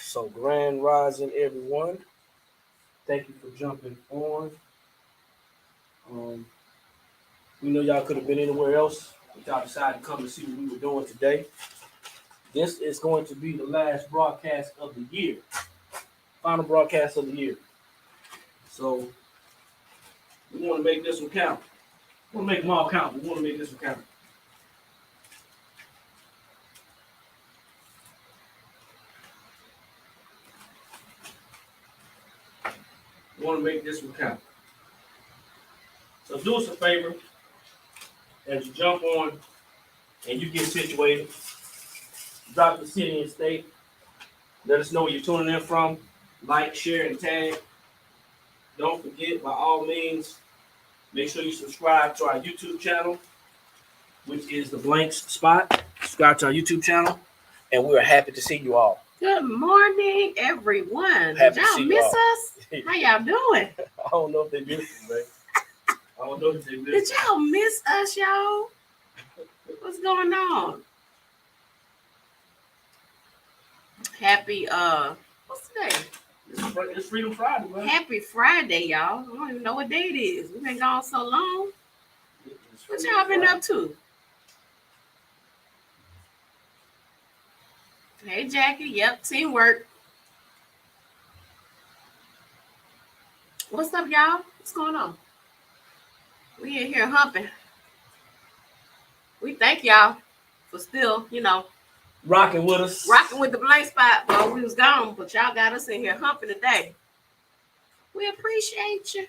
So grand rising, everyone. Thank you for jumping on. Um, we know y'all could have been anywhere else, but y'all decided to come and see what we were doing today. This is going to be the last broadcast of the year, final broadcast of the year. So we want to make this one count. We want to make them all count. We want to make this one count. We want to make this one count. So do us a favor as you jump on and you get situated. Drop the city and state. Let us know where you're tuning in from. Like, share, and tag. Don't forget, by all means, make sure you subscribe to our YouTube channel, which is the Blanks Spot. Subscribe to our YouTube channel, and we are happy to see you all. Good morning, everyone. Happy Did to see y'all you miss all. us? How y'all doing? I don't know if they missed us, man. I don't know if they missed Did y'all miss us, y'all? What's going on? Happy, what's today? It's Freedom Friday, man. Happy Friday, y'all. I don't even know what day it is. We've been gone so long. What y'all been up to? Hey, Jackie. Yep, teamwork. What's up, y'all? What's going on? We in here humping. We thank y'all for still, Rocking with us. rocking with the Blank Spot while we was gone, but y'all got us in here humping today. We appreciate you.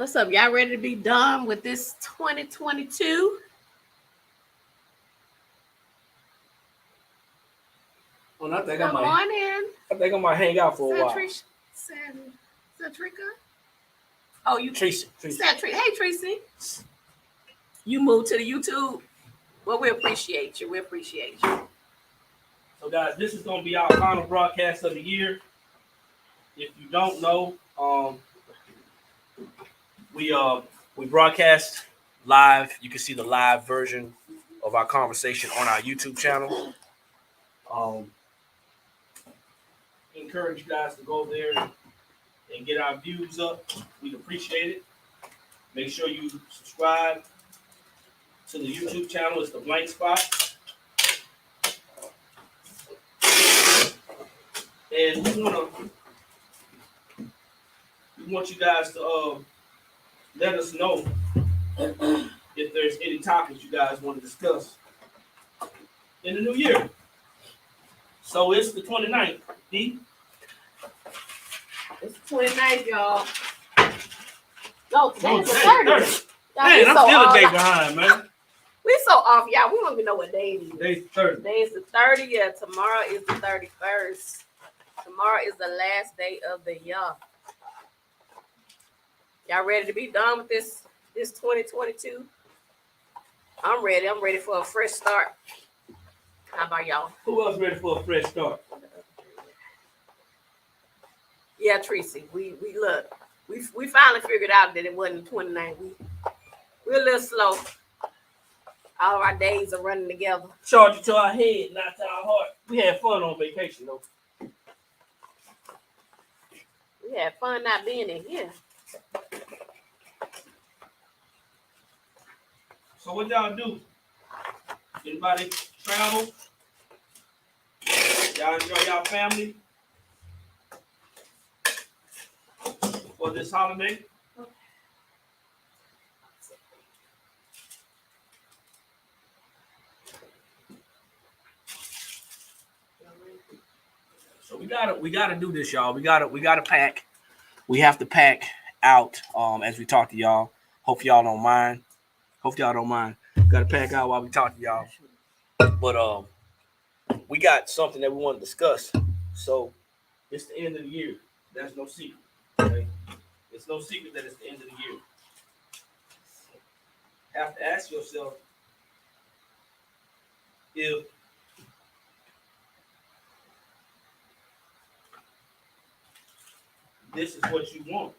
What's up? Y'all ready to be done with this 2022? Well, I think Good morning. I think I might hang out for a while. Satrika? Oh, you Tracy. Hey, Tracy. You moved to the YouTube. Well, we appreciate you. We appreciate you. So, guys, this is going to be our final broadcast of the year. If you don't know, we broadcast live. You can see the live version of our conversation on our YouTube channel. Encourage you guys to go there and get our views up. We'd appreciate it. Make sure you subscribe to the YouTube channel. It's the Blank Spot. And we want you guys to let us know if there's any topics you guys want to discuss in the new year. So it's the 29th, D. It's the 29th, y'all. No, today's the 30th. 30th. Man, I'm still a day behind, man. We so off, y'all. We don't even know what day it is. Today's 30th. Today's the 30th. Tomorrow is the 31st. Tomorrow is the last day of the year. Y'all ready to be done with this 2022? I'm ready. I'm ready for a fresh start. How about y'all? Who else ready for a fresh start? Yeah, Tracy. We look. We finally figured out that it wasn't 29. We're a little slow. All our days are running together. Charge it to our head, not to our heart. We had fun on vacation, though. We had fun not being in here. So what y'all do? Anybody travel? Y'all enjoy y'all family for this holiday? So we gotta do this, y'all. We gotta pack. We have to pack out as we talk to y'all. Hope y'all don't mind. Gotta pack out while we talk to y'all. But we got something that we want to discuss. So it's the end of the year. That's no secret. Okay? It's no secret that it's the end of the year. Have to ask yourself, if this is what you want.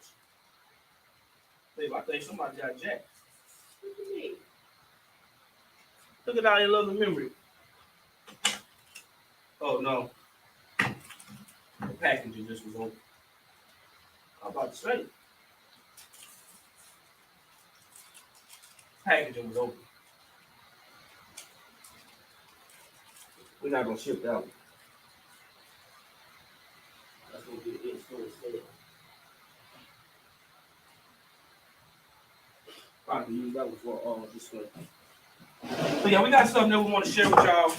Babe, I think somebody got jacked. What do you mean? Look at that in loving memory. Oh no. The packaging just was open. I'm about to say. Packaging was open. We're not gonna ship that one. That's gonna be the in-store instead. Probably use that one for display. But yeah, we got something that we want to share with y'all.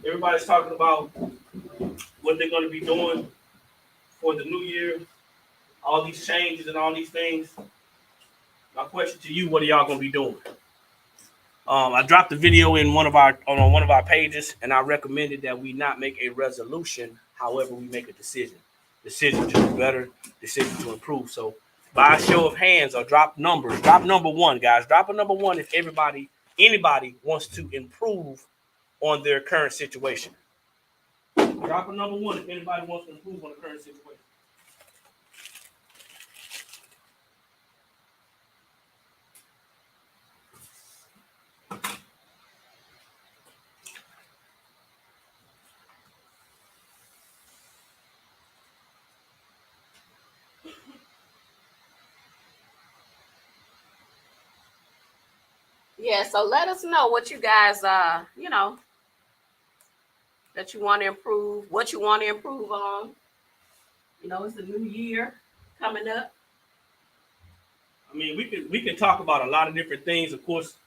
Everybody's talking about what they're gonna be doing for the new year, all these changes and all these things. My question to you: what are y'all gonna be doing? I dropped a video in one of our pages, and I recommended that we not make a resolution. However, we make a decision to do better, decision to improve. So, by a show of hands, or drop numbers. Drop number one, guys. Drop a number one if anybody wants to improve on their current situation. Drop a number one if anybody wants to improve on the current situation. Yeah, so let us know what you guys that you want to improve, what you want to improve on. It's the new year coming up. I mean, we can talk about a lot of different things. Of course,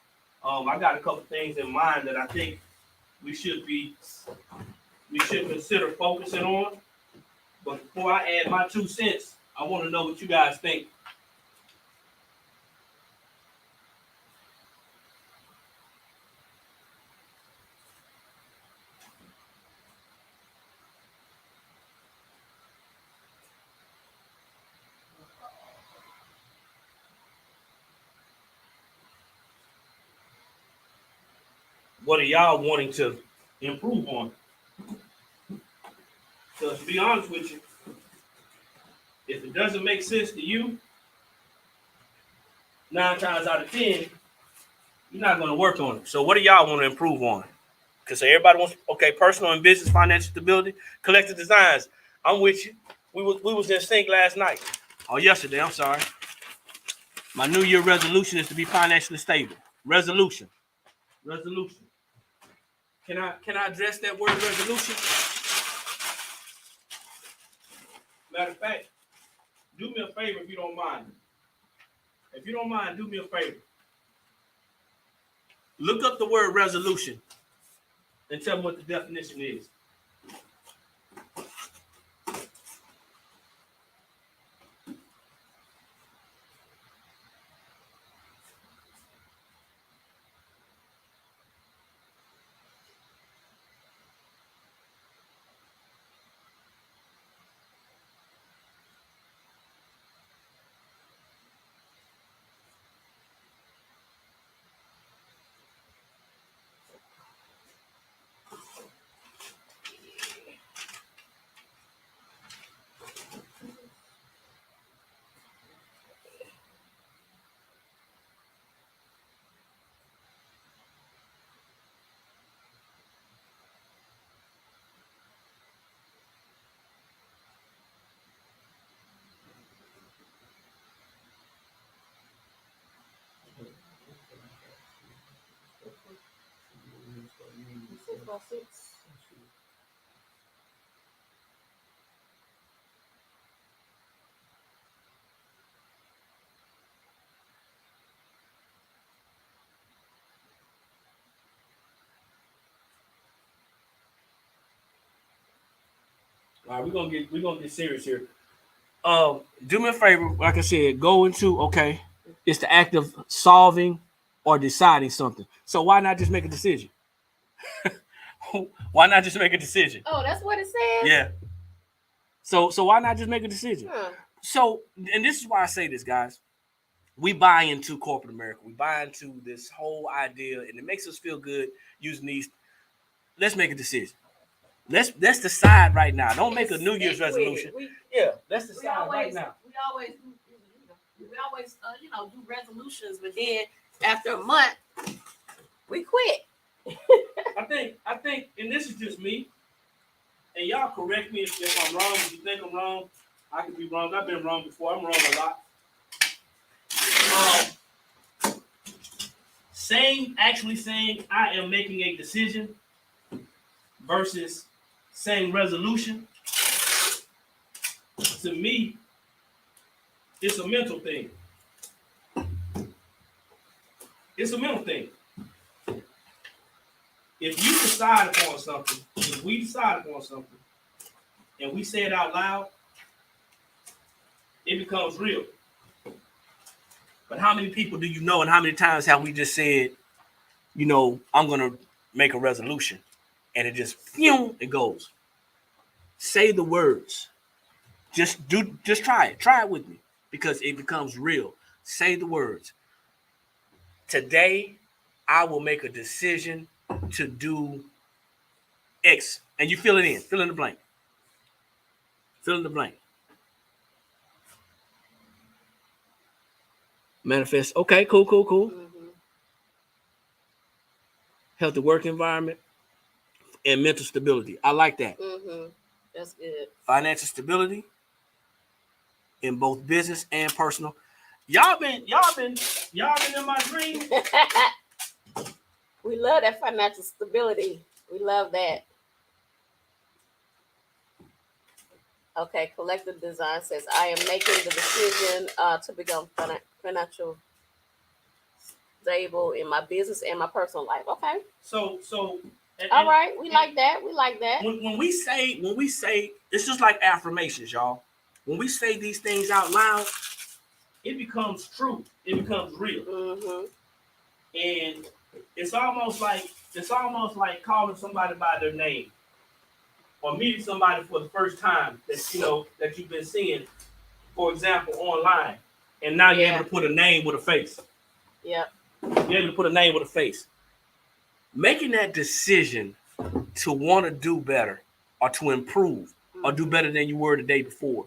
I got a couple things in mind that I think we should consider focusing on. But before I add my 2 cents, I want to know what you guys think. What are y'all wanting to improve on? Because to be honest with you, if it doesn't make sense to you, 9 times out of 10, you're not going to work on it. So what do y'all want to improve on? Because everybody wants, personal and business, financial stability, collective designs. I'm with you. We was in sync last night. Or yesterday, I'm sorry. My New Year resolution is to be financially stable. Resolution. Can I address that word resolution? Matter of fact, do me a favor if you don't mind. If you don't mind, do me a favor. Look up the word resolution and tell me what the definition is. All right, we're gonna get serious here. Do me a favor, like I said, go into it's the act of solving or deciding something. So why not just make a decision? Why not just make a decision? Oh, that's what it says? Yeah. So why not just make a decision? Huh. So, and this is why I say this, guys. we buy into corporate America. We buy into this whole idea, and it makes us feel good using these. Let's make a decision. Let's decide right now. Don't make a New Year's resolution. Let's decide right now. We always do resolutions, but then after a month, we quit. I think, and this is just me, and y'all correct me if I'm wrong. If you think I'm wrong, I could be wrong. I've been wrong before. I'm wrong a lot. Actually saying I am making a decision versus saying resolution, to me, it's a mental thing. It's a mental thing. If you decide upon something, if we decide upon something, and we say it out loud, it becomes real. But how many people do you know, and how many times have we just said, I'm going to make a resolution, and it just, it goes. Say the words. Just try it. Try it with me, because it becomes real. Say the words. Today, I will make a decision to do X. And you fill it in. Fill in the blank. Fill in the blank. Manifest. Okay, cool. Mm-hmm. Healthy work environment and mental stability. I like that. Mm-hmm. That's good. Financial stability in both business and personal. Y'all been in my dream. We love that financial stability. We love that. Okay, Collective Design says, I am making the decision to become financial stable in my business and my personal life. Okay. So all right, we like that. We like that. When we say, it's just like affirmations, y'all. When we say these things out loud, it becomes true. It becomes real. Mm-hmm. And it's almost like calling somebody by their name, or meeting somebody for the first time that you've been seeing, for example, online, and now you're able to put a name with a face. Yeah. You're able to put a name with a face. Making that decision to want to do better, or to improve, or do better than you were the day before,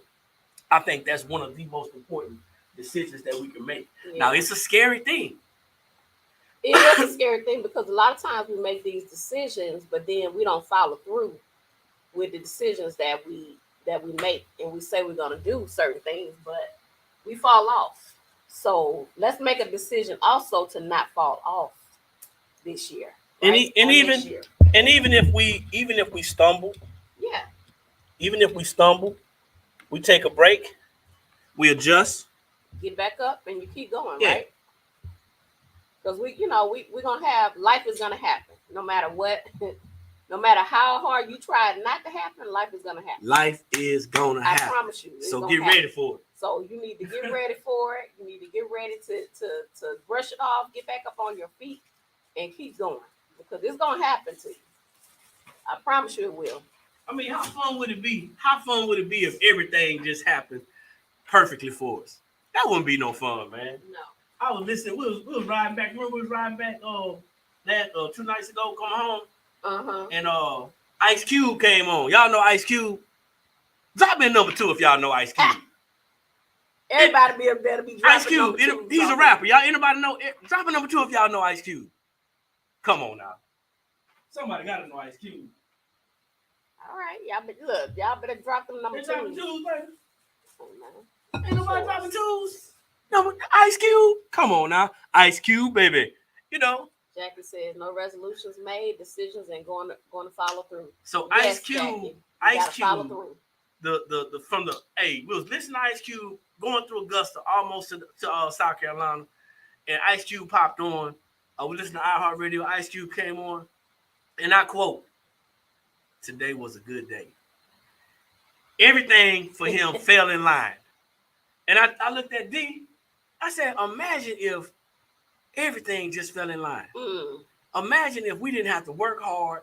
I think that's one of the most important decisions that we can make. Yeah. Now, it's a scary thing. It is a scary thing, because a lot of times we make these decisions, but then we don't follow through with the decisions that we make, and we say we're going to do certain things, but we fall off. So let's make a decision also to not fall off this year. Right? And even if we stumble, we take a break, we adjust, get back up, and you keep going, right? Because we're gonna have, life is gonna happen no matter what. No matter how hard you try not to happen, life is gonna happen. Life is gonna happen. I promise you. So get ready for it. So you need to get ready for it. You need to get ready to brush it off, get back up on your feet, and keep going, because it's gonna happen to you. I promise you it will. I mean, how fun would it be? How fun would it be if everything just happened perfectly for us? That wouldn't be no fun, man. No. I was listening. We was riding back. Remember, we was riding back 2 nights ago, coming home. Uh-huh. And Ice Cube came on. Y'all know Ice Cube? Drop in number 2 if y'all know Ice Cube. Everybody better be dropping Ice Cube. He's a rapper. Y'all, anybody know? Drop in number 2 if y'all know Ice Cube. Come on now. Somebody gotta know Ice Cube. All right, y'all better drop them number 2. Dropping 2s, baby. Ain't nobody dropping 2s. No, Ice Cube. Come on now, Ice Cube, baby. Jackie says no resolutions made, decisions and going to follow through. So Ice Cube, follow through. We was listening to Ice Cube going through Augusta, almost to South Carolina, and Ice Cube popped on. We listened to iHeartRadio. Ice Cube came on, and I quote, "Today was a good day." Everything for him fell in line, and I looked at D. I said, "Imagine if everything just fell in line. Imagine if we didn't have to work hard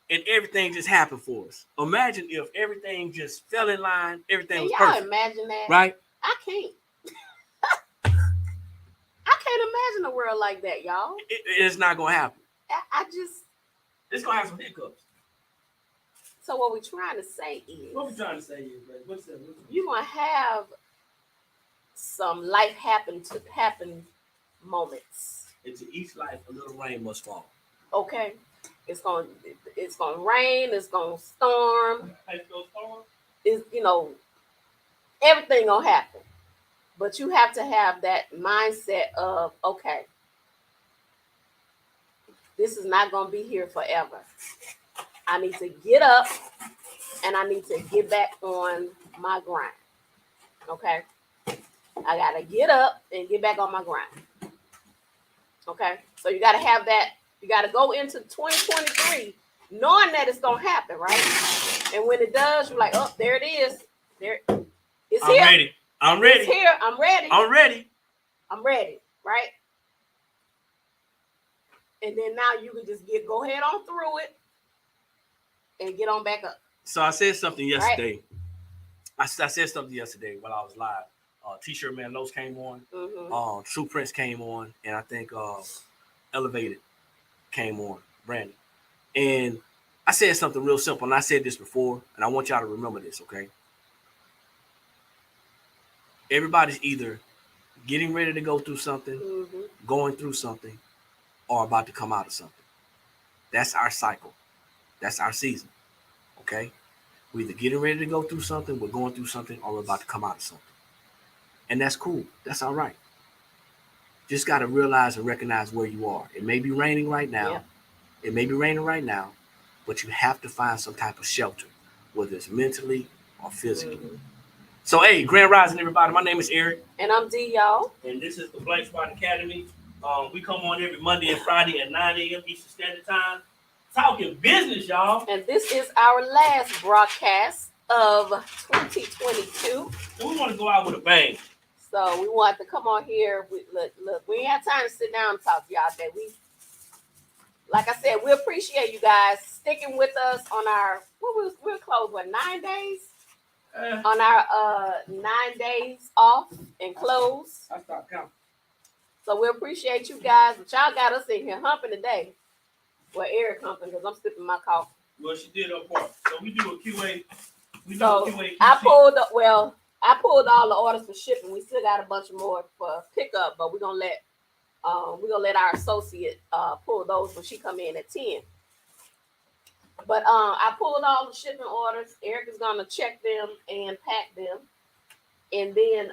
and everything just happened for us. Imagine if everything just fell in line, everything was perfect." Imagine that. Right? I can't. can't imagine a world like that, y'all. It's not gonna happen. I just. It's gonna have some hiccups. So what we're trying to say is. What we trying to say is, baby? What's that? You're gonna have some life happen moments. Into each life, a little rain must fall. Okay, it's gonna rain. It's gonna storm. It's gonna storm. It's everything gonna happen. But you have to have that mindset of, okay, this is not going to be here forever. I need to get up and I need to get back on my grind. Okay? I got to get up and get back on my grind. Okay? So you got to have that. You got to go into 2023 knowing that it's going to happen, right? And when it does, you're like, oh, there it is. There, it's here. I'm ready. I'm ready. It's here. I'm ready. I'm ready. I'm ready, right? And then now you can just go ahead on through it and get on back up. So I said something yesterday. Right? I said something yesterday while I was live. T-shirt Man Lowe's came on. Mm-hmm. True Prince came on, and I think Elevated came on. Brandon. And I said something real simple, and I said this before, and I want y'all to remember this, okay? Everybody's either getting ready to go through something, going through something, or about to come out of something. That's our cycle. That's our season. Okay? We're either getting ready to go through something, we're going through something, or we're about to come out of something. And that's cool. That's all right. Just got to realize and recognize where you are. It may be raining right now. Yeah. It may be raining right now, but you have to find some type of shelter, whether it's mentally or physically. So, hey, Grand Rising, everybody. My name is Eric. And I'm D, y'all. And this is the Blank Spot Academy. We come on every Monday and Friday at 9 a.m. Eastern Standard Time. Talking business, y'all. And this is our last broadcast of 2022. And we want to go out with a bang. So we want to come on here. Look, we ain't have time to sit down and talk to y'all today. Like I said, we appreciate you guys sticking with us on our, we're closed, 9 days? On our 9 days off and close. I stopped counting. So we appreciate you guys. But y'all got us in here humping today. Well, Eric humping because I'm sipping my coffee. Well, she did her part. So we do a QA. So QA. I pulled all the orders for shipping. We still got a bunch more for pickup, but we're gonna let our associate pull those when she come in at 10. But I pulled all the shipping orders. Eric is gonna check them and pack them, and then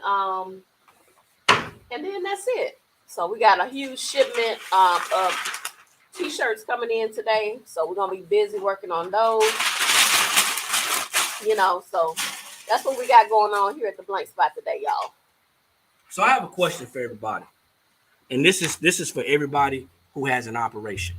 that's it. So we got a huge shipment of t-shirts coming in today. So we're gonna be busy working on those. So that's what we got going on here at the Blank Spot today, y'all. So I have a question for everybody, and this is for everybody who has an operation.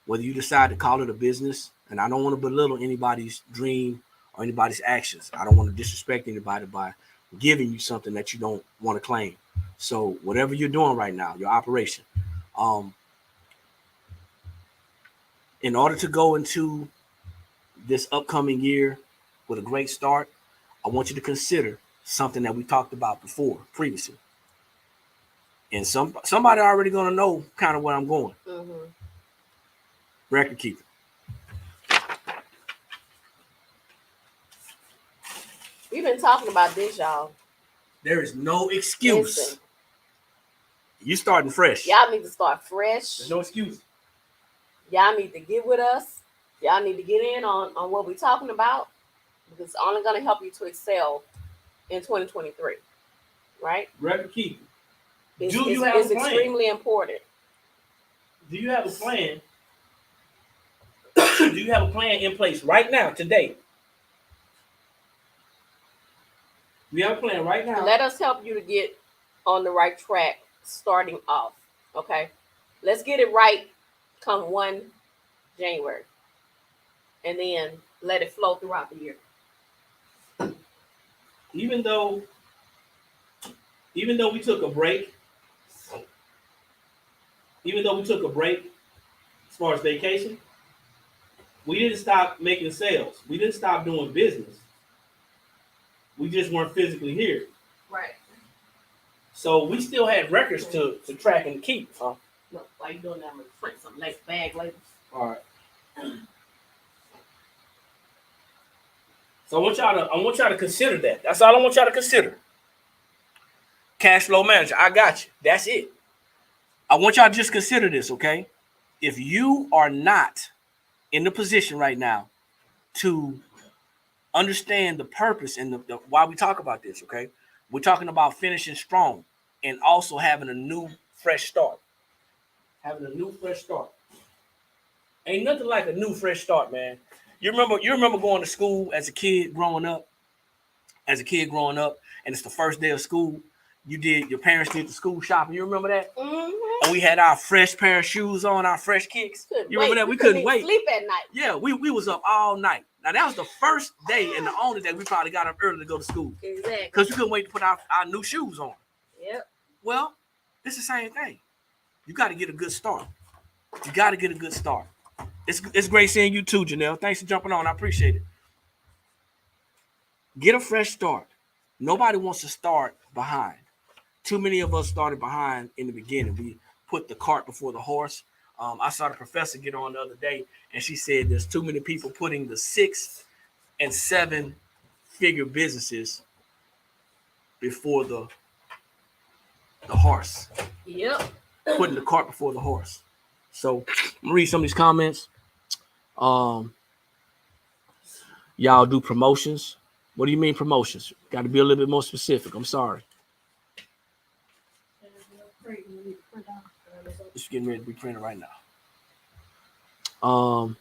Whether you decide to call it a business, and I don't want to belittle anybody's dream or anybody's actions. I don't want to disrespect anybody by giving you something that you don't want to claim. So whatever you're doing right now, your operation, in order to go into this upcoming year with a great start, I want you to consider something that we talked about previously. And somebody already going to know kind of where I'm going. Record keeping. We've been talking about this, y'all. There is no excuse. Listen, You starting fresh. y'all need to start fresh. There's no excuse. Y'all need to get with us. Y'all need to get in on what we're talking about, because it's only going to help you to excel in 2023, right? Record keeping. It's plan? extremely important. Do you have a plan? Do you have a plan in place right now, today? We have a plan right now. Let us help you to get on the right track starting off, okay? Let's get it right come 1 January, and then let it flow throughout the year. Even though we took a break, as far as vacation, we didn't stop making sales. We didn't stop doing business. We just weren't physically here. Right. So we still had records to track and keep. Huh? No, why you doing that? I'm gonna print some like bag labels. All right. So I want y'all to consider that. That's all I want y'all to consider. Cash flow manager. I got you. That's it. I want y'all to just consider this, okay? If you are not in the position right now to understand the purpose and the why we talk about this, okay? We're talking about finishing strong and also having a new, fresh start. Having a new, fresh start. Ain't nothing like a new, fresh start, man. You remember going to school as a kid growing up? As a kid growing up, and it's the first day of school. Your parents did the school shopping. You remember that? Mm-hmm. And we had our fresh pair of shoes on, our fresh kicks. You remember that? We couldn't wait. Sleep at night. Yeah, we was up all night. Now that was the first day and the only day we probably got up early to go to school. Exactly. Because we couldn't wait to put our new shoes on. Yep. Well, it's the same thing. You got to get a good start. You got to get a good start. It's great seeing you too, Janelle. Thanks for jumping on. I appreciate it. Get a fresh start. Nobody wants to start behind. Too many of us started behind in the beginning. We put the cart before the horse. I saw the professor get on the other day, and she said there's too many people putting the 6 and 7 figure businesses before the horse. Yep. Putting the cart before the horse. So I'm gonna read some of these comments. Y'all do promotions. What do you mean promotions? Got to be a little bit more specific. I'm sorry. It's getting ready to be printed right now.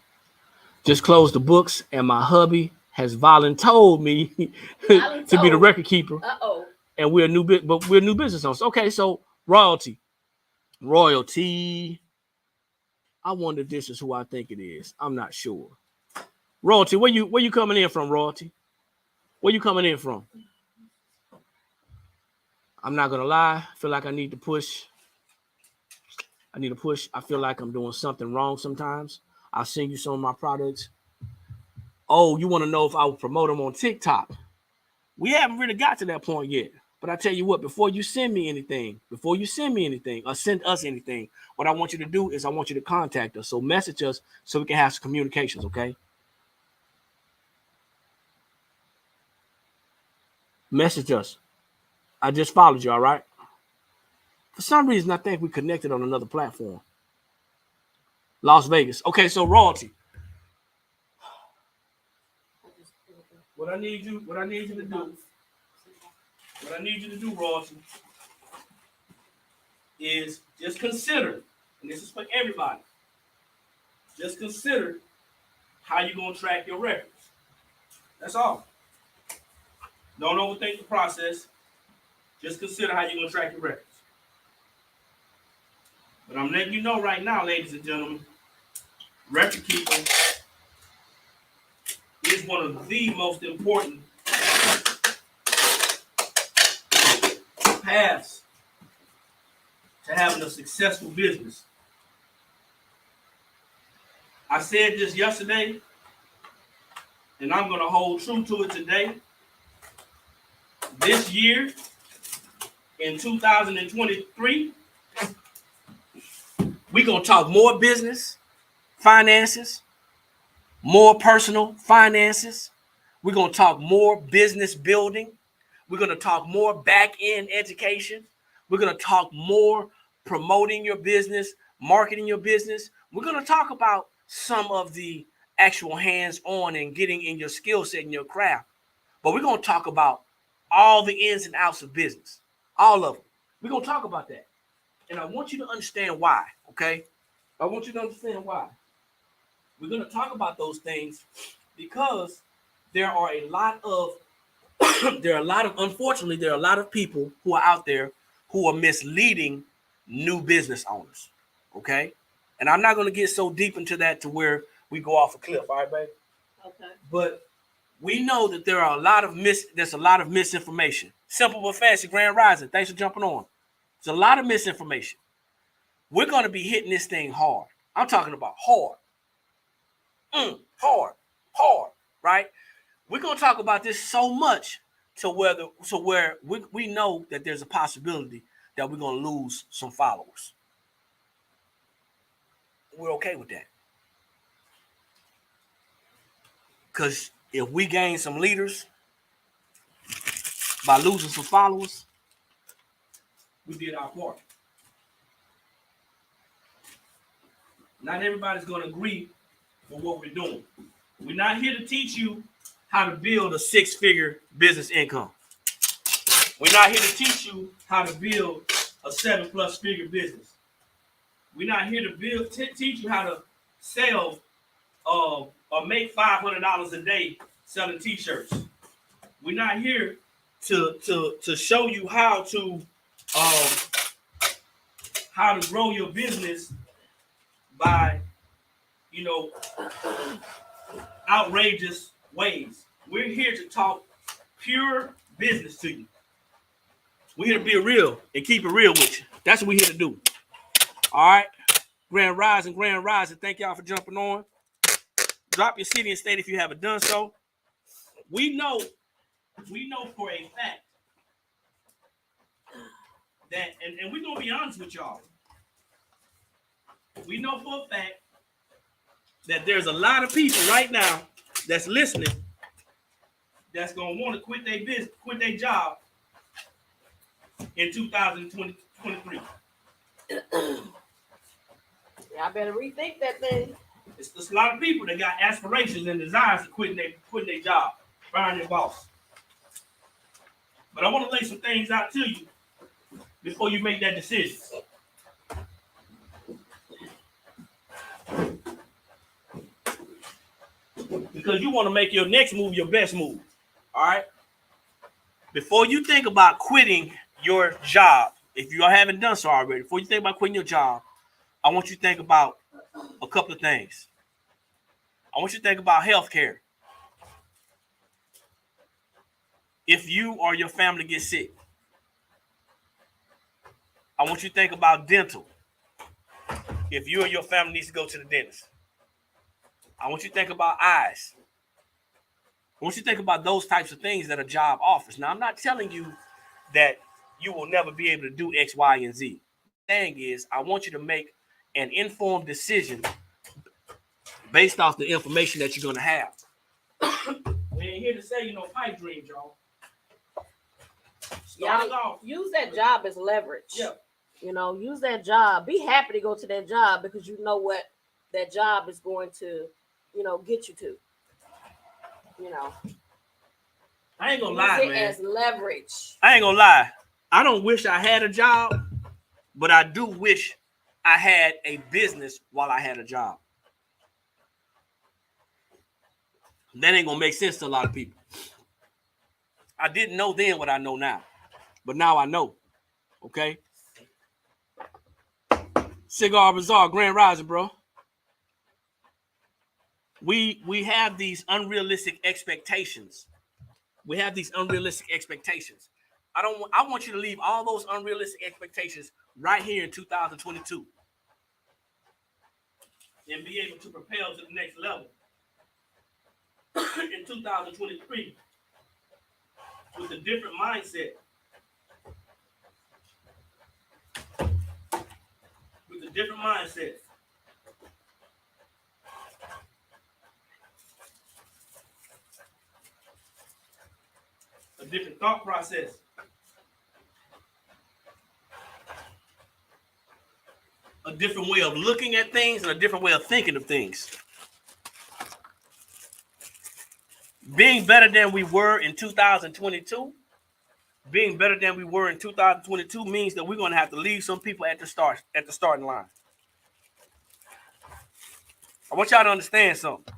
Just closed the books, and my hubby has voluntold me to be the record keeper. Uh-oh. And we're new business owners. Okay, so royalty. I wonder if this is who I think it is. I'm not sure. Royalty, where you coming in from, Royalty? Where you coming in from? I'm not gonna lie. I feel like I need to push. I feel like I'm doing something wrong sometimes. I'll send you some of my products. Oh, you want to know if I will promote them on TikTok? We haven't really got to that point yet. But I tell you what, before you send me anything, or send us anything, what I want you to do is I want you to contact us. So message us so we can have some communications, okay? Message us. I just followed you, all right? For some reason, I think we connected on another platform. Las Vegas. Okay, so royalty. What I need you to do, royalty, is just consider, and this is for everybody, just consider how you're going to track your records. That's all. Don't overthink the process. Just consider how you're going to track your records. But I'm letting you know right now, ladies and gentlemen, record keeping is one of the most important paths to having a successful business. I said this yesterday, and I'm going to hold true to it today. This year, in 2023, we're going to talk more business, finances, more personal finances. We're going to talk more business building. We're going to talk more back-end education. We're going to talk more promoting your business, marketing your business. We're going to talk about some of the actual hands-on and getting in your skill set and your craft. But we're going to talk about all the ins and outs of business, all of them. We're going to talk about that. And I want you to understand why, okay? I want you to understand why. We're going to talk about those things because there are a lot of people who are out there who are misleading new business owners, okay? And I'm not going to get so deep into that to where we go off a cliff, all right, baby? Okay. But we know that there's a lot of misinformation. Simple but fancy, Grand Rising. Thanks for jumping on. There's a lot of misinformation. We're going to be hitting this thing hard. I'm talking about hard. Hard, right? We're going to talk about this so much to where we know that there's a possibility that we're gonna lose some followers. We're okay with that. Because if we gain some leaders by losing some followers, we did our part. Not everybody's going to agree with what we're doing. We're not here to teach you how to build a six-figure business income. We're not here to teach you how to build a 7+ figure business. We're not here to teach you how to sell or make $500 a day selling t-shirts. We're not here to show you how to grow your business by, outrageous ways. We're here to talk pure business to you. We're here to be real and keep it real with you. That's what we're here to do. All right. Grand Rising. Thank y'all for jumping on. Drop your city and state if you haven't done so. We know for a fact that, and we're going to be honest with y'all. We know for a fact that there's a lot of people right now that's listening that's going to want to quit their business, quit their job in 2023. Y'all better rethink that thing. It's a lot of people that got aspirations and desires to quit their job, firing their boss. But I want to lay some things out to you before you make that decision. Because you want to make your next move your best move. All right? Before you think about quitting your job, if you haven't done so already, before you think about quitting your job, I want you to think about a couple of things. I want you to think about health care. If you or your family get sick, I want you to think about dental. If you or your family needs to go to the dentist. I want you to think about eyes. I want you to think about those types of things that a job offers. Now, I'm not telling you that you will never be able to do X, Y, and Z. The thing is, I want you to make an informed decision based off the information that you're going to have. We ain't here to say, pipe dreams, y'all. Y'all use that job as leverage. Yeah. Use that job. Be happy to go to that job because you know what that job is going to, get you to. I ain't gonna lie, man. As leverage. I ain't gonna lie. I don't wish I had a job, but I do wish I had a business while I had a job. That ain't gonna make sense to a lot of people. I didn't know then what I know now, but now I know. Okay. Cigar Bazaar, Grand Rising, bro. We have these unrealistic expectations. I want you to leave all those unrealistic expectations right here in 2022 and be able to propel to the next level in 2023 with a different mindset. A different thought process. A different way of looking at things and a different way of thinking of things. Being better than we were in 2022, means that we're going to have to leave some people at the starting line. I want y'all to understand something.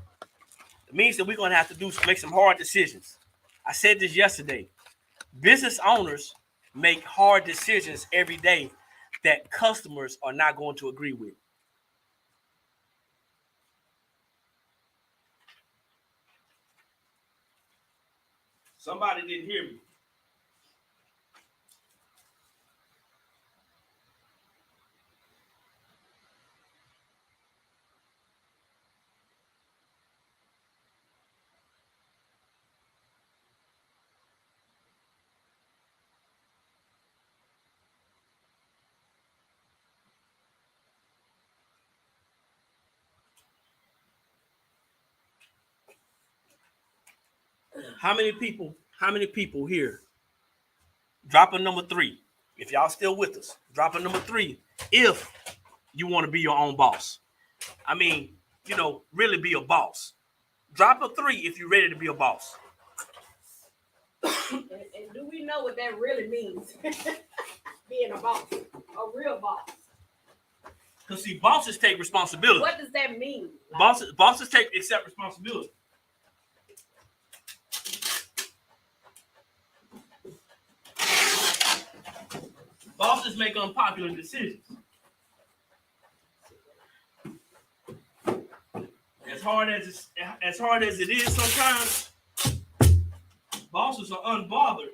It means that we're going to have to make some hard decisions. I said this yesterday. Business owners make hard decisions every day that customers are not going to agree with. Somebody didn't hear me. How many people here? Drop a number 3. If y'all still with us, drop a number 3 if you want to be your own boss. I mean, really be a boss. Drop a 3 if you're ready to be a boss. And do we know what that really means? Being a boss, a real boss. Because see, bosses take responsibility. What does that mean? Bosses accept responsibility. Bosses make unpopular decisions. As hard as it is sometimes, bosses are unbothered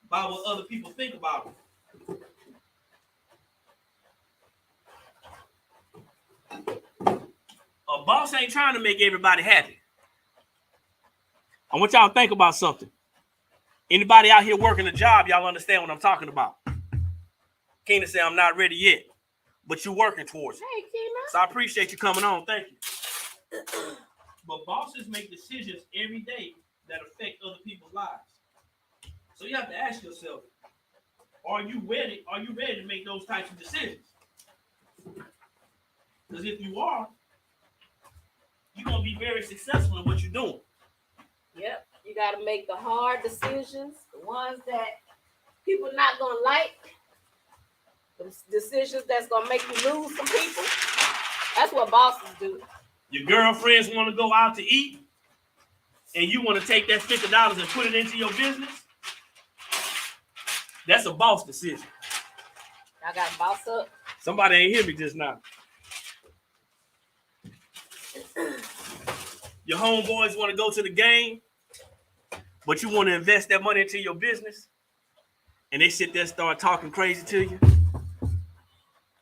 by what other people think about them. A boss ain't trying to make everybody happy. I want y'all to think about something. Anybody out here working a job, y'all understand what I'm talking about. Keena said, I'm not ready yet, but you're working towards it. Hey, Keena. So I appreciate you coming on. Thank you. But bosses make decisions every day that affect other people's lives. So you have to ask yourself, are you ready to make those types of decisions? Because if you are, you're going to be very successful in what you're doing. Yep. You got to make the hard decisions, the ones that people not going to like, the decisions that's going to make you lose some people. That's what bosses do. Your girlfriends want to go out to eat, and you want to take that $50 and put it into your business. That's a boss decision. I got to boss up. Somebody ain't hear me just now. Your homeboys want to go to the game, but you want to invest that money into your business, and they sit there and start talking crazy to you.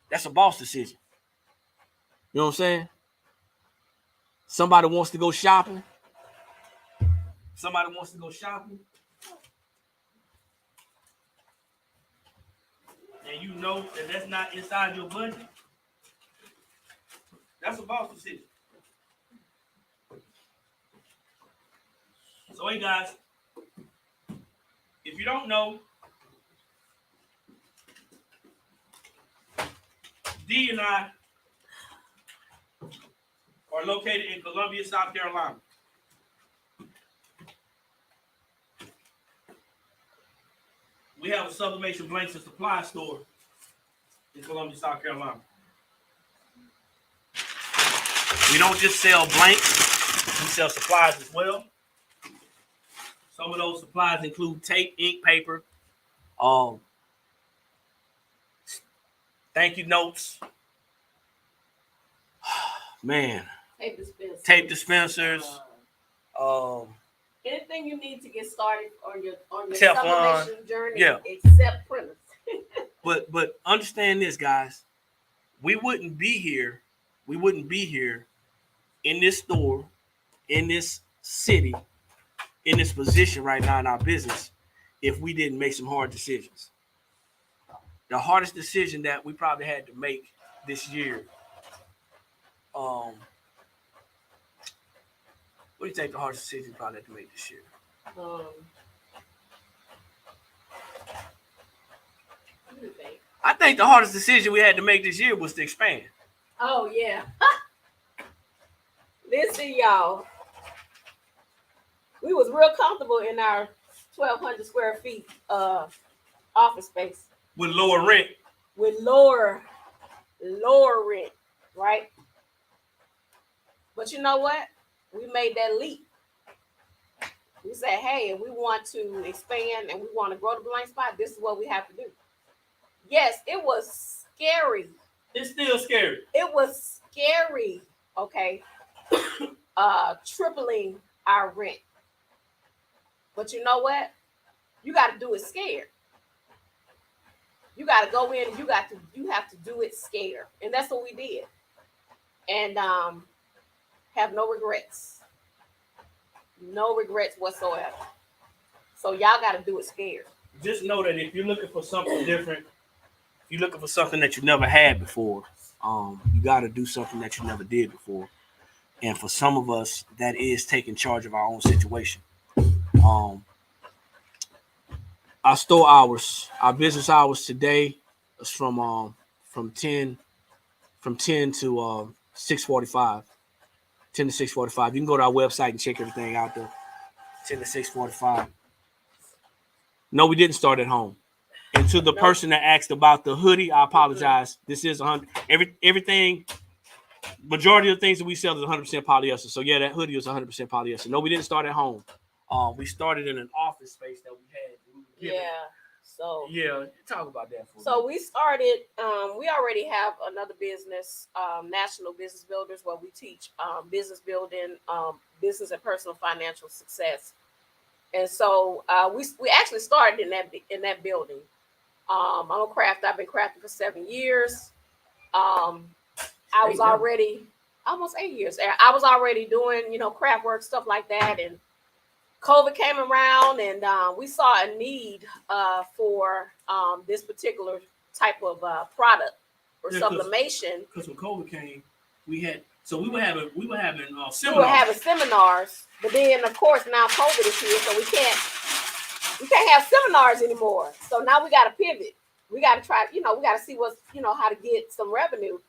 That's a boss decision. You know what I'm saying? Somebody wants to go shopping. And you know that that's not inside your budget. That's a boss decision. So, hey, guys, if you don't know, D and I are located in Columbia, South Carolina. We have a sublimation blanks and supply store in Columbia, South Carolina. We don't just sell blanks, we sell supplies as well. Some of those supplies include tape, ink, paper, thank you notes. Man. Tape dispensers. Anything you need to get started on your Teflon sublimation journey, yeah. Except printers. But understand this, guys. We wouldn't be here in this store, in this city, in this position right now in our business if we didn't make some hard decisions. The hardest decision that we probably had to make this year. What do you think the hardest decision you probably had to make this year? What do you think? I think the hardest decision we had to make this year was to expand. Oh, yeah. Listen, y'all. We was real comfortable in our 1,200 square feet office space. With lower rent. With lower rent, right? But you know what? We made that leap. We said, hey, if we want to expand and we want to grow the blank spot, this is what we have to do. Yes, it was scary. It's still scary. It was scary, okay? Tripling our rent. But you know what? You got to do it scared. You got to go in and you have to do it scared. And that's what we did. And have no regrets. No regrets whatsoever. So y'all got to do it scared. Just know that if you're looking for something different, if you're looking for something that you never had before, you got to do something that you never did before. And for some of us, that is taking charge of our own situation. Our store hours, our business hours today is from 10 to 6:45. 10 to 6:45. You can go to our website and check everything out there. 10 to 6:45. No, we didn't start at home. And to the person that asked about the hoodie, I apologize. This is 100. Everything. Majority of the things that we sell is 100% polyester. So yeah, that hoodie is 100% polyester. No, we didn't start at home. We started in an office space that we had. Yeah. So yeah, talk about that for me. So we started. We already have another business, National Business Builders, where we teach business building, business and personal financial success. And so we actually started in that building. I'm a crafter. I've been crafting for 7 years. I was already almost 8 years. I was already doing, craft work, stuff like that. And COVID came around, and we saw a need for this particular type of product or sublimation. Because when COVID came, we were having seminars. We were having seminars, but then of course now COVID is here, so we can't have seminars anymore. So now we got to pivot. We got to try. We got to see what's how to get some revenue.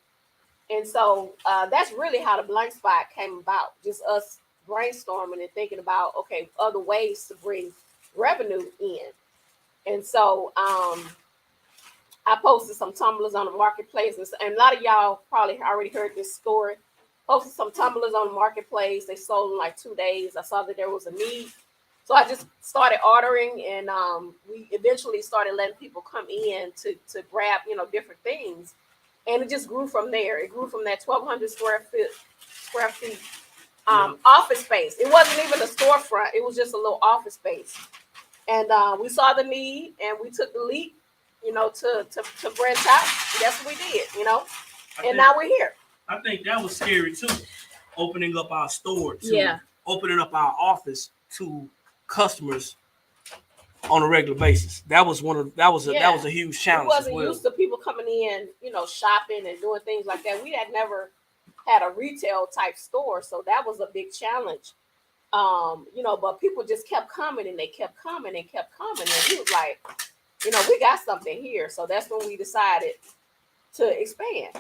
And so that's really how the blank spot came about. Just us brainstorming and thinking about, okay, other ways to bring revenue in. And so I posted some tumblers on the marketplace. And a lot of y'all probably already heard this story. Posted some tumblers on the marketplace. They sold in like 2 days. I saw that there was a need. So I just started ordering, and we eventually started letting people come in to grab, different things. And it just grew from there. It grew from that 1,200 square feet office space. It wasn't even a storefront. It was just a little office space. And we saw the need, and we took the leap, to branch out. That's what we did, and now we're here. I think that was scary too, opening up our store, opening up our office to customers on a regular basis. That was a huge challenge. We wasn't used to people coming in, shopping and doing things like that. We had never had a retail type store, so that was a big challenge. But people just kept coming, and they kept coming and kept coming, and we was like, we got something here. So that's when we decided to expand.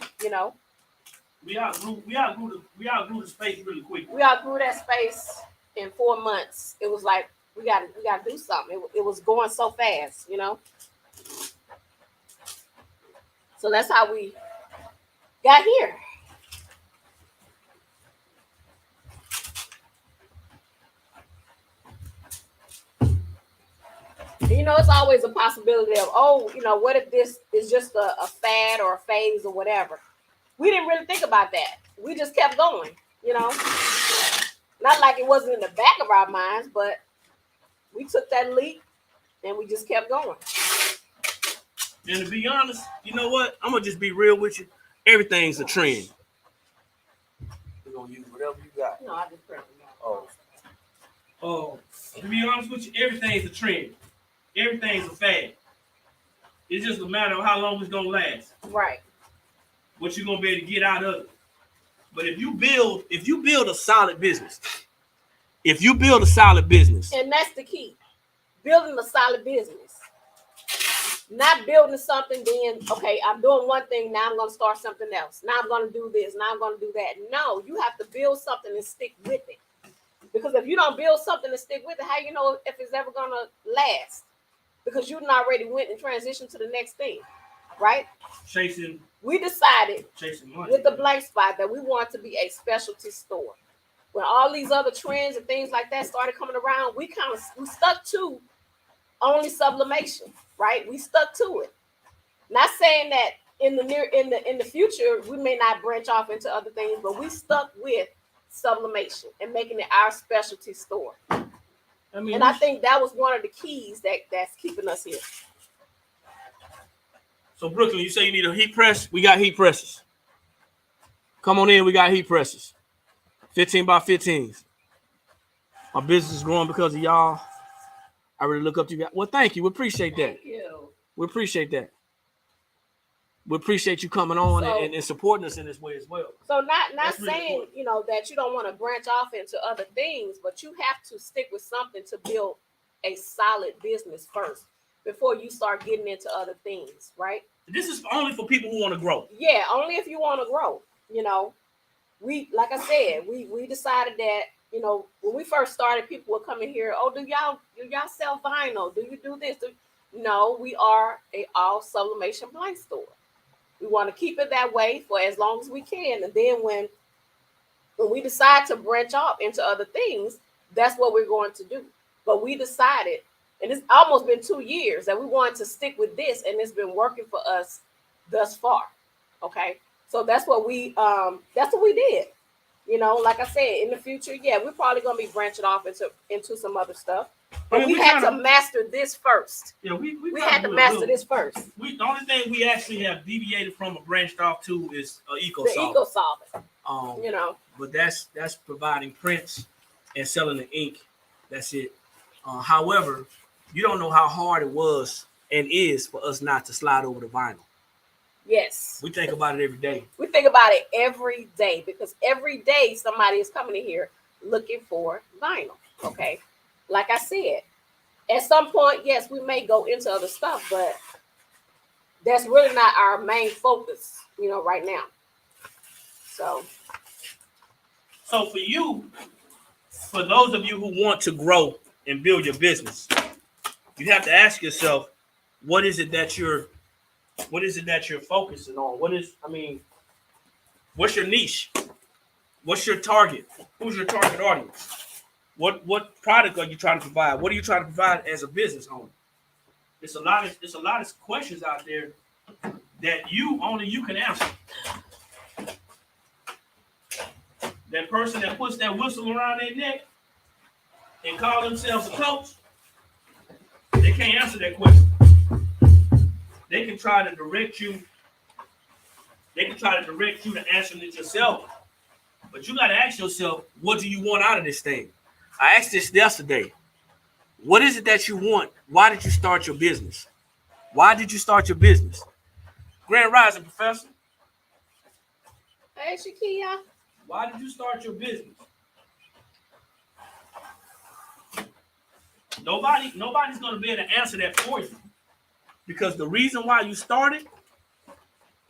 We outgrew the space really quick. We outgrew that space in 4 months. It was like we got to do something. It was going so fast, So that's how we got here. It's always a possibility of, what if this is just a fad or a phase or whatever. We didn't really think about that. We just kept going, Not like it wasn't in the back of our minds, but we took that leap and we just kept going. And to be honest, you know what? I'm going to just be real with you. Everything's a trend. We're going to use whatever you got. No, I just print them. Oh, to be honest with you, everything's a trend. Everything's a fad. It's just a matter of how long it's going to last. Right. What you're going to be able to get out of it. But if you build a solid business, and that's the key, building a solid business, not building something, then, okay, I'm doing one thing, now I'm going to start something else. Now I'm going to do this, now I'm going to do that. No, you have to build something and stick with it. Because if you don't build something and stick with it, how you know if it's ever going to last? Because you already went and transitioned to the next thing, right? We decided with the blank spot that we wanted to be a specialty store. When all these other trends and things like that started coming around, we stuck to only sublimation, right? We stuck to it. Not saying that in the future we may not branch off into other things, but we stuck with sublimation and making it our specialty store. I think that was one of the keys that's keeping us here. So Brooklyn, you say you need a heat press? We got heat presses. Come on in, we got heat presses. 15 by 15s. My business is growing because of y'all. I really look up to you guys. Well, thank you. We appreciate that. Thank you. We appreciate that. We appreciate you coming on and supporting us in this way as well. So not That's saying, really that you don't want to branch off into other things, but you have to stick with something to build a solid business first before you start getting into other things, right? This is only for people who want to grow. Yeah, only if you want to grow. You know, we, like I said, we decided that, you know, when we first started, people were coming here. Oh, do y'all sell vinyl? Do you do this? No, we are a all sublimation blank store. We want to keep it that way for as long as we can, and then when we decide to branch off into other things, that's what we're going to do. But we decided, and it's almost been 2 years, that we wanted to stick with this, and it's been working for us thus far. Okay, so that's what we did. You know, like I said, in the future, yeah, we're probably gonna be branching off into some other stuff. But we had to master this first. Yeah, we had to master this first. The only thing we actually have deviated from or branched off to is eco The solvent. eco solvent. You know, But that's providing prints and selling the ink. That's it. However, you don't know how hard it was and is for us not to slide over the vinyl. yes. We think about it every day. We think about it every day because every day somebody is coming in here looking for vinyl. Okay. Like I said, at some point, yes, we may go into other stuff, but that's really not our main focus, you know, right now. So for you, for those of you who want to grow and build your business, you have to ask yourself, what is it that you're focusing on? What's your niche? What's your target? Who's your target audience? What product are you trying to provide? What are you trying to provide as a business owner? There's a lot of questions out there that only you can answer. That person that puts that whistle around their neck and call themselves a coach, they can't answer that question. They can try to direct you. They can try to direct you to answering it yourself. But you got to ask yourself, what do you want out of this thing? I asked this yesterday. What is it that you want? Why did you start your business? Why did you start your business? Grand Rising, Professor. hey, Shakia. Why did you start your business? Nobody's going to be able to answer that for you. Because the reason why you started,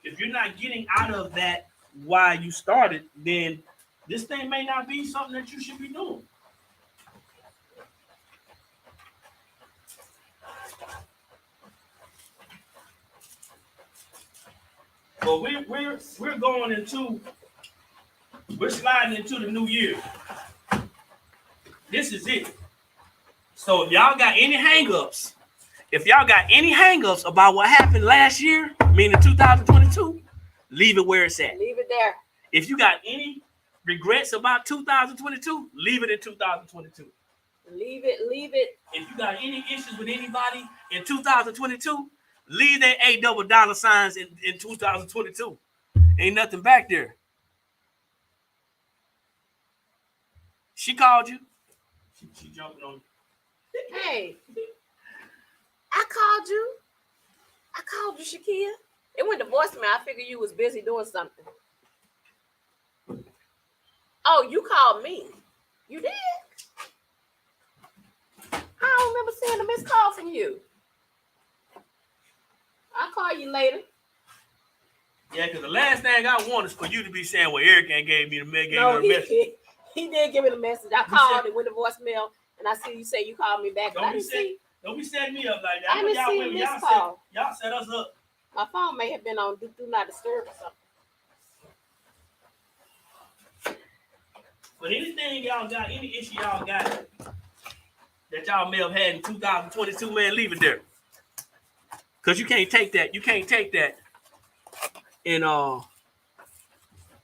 if you're not getting out of that why you started, then this thing may not be something that you should be doing. But we're sliding into the new year. This is it. So if y'all got any hangups about what happened last year, meaning 2022, leave it where it's at. Leave it there. If you got any regrets about 2022, leave it in 2022. Leave it. If you got any issues with anybody in 2022, leave that $8 in 2022. Ain't nothing back there. She called you. She jumping on you. Hey, I called you, Shakia. It went to voicemail. I figured you was busy doing something. Oh, you called me. You did? I don't remember seeing a missed call from you. I'll call you later. Yeah, because the last thing I want is for you to be saying, well, Eric ain't gave me the message. No, he did give me the message. I called, it went to voicemail, and I see you say you called me back. Don't be setting me up like that. I didn't see a missed call. Y'all set us up. My phone may have been on do not disturb or something. But anything y'all got, any issue y'all got that y'all may have had in 2022, man, leave it there. Because you can't take that. You can't take that. And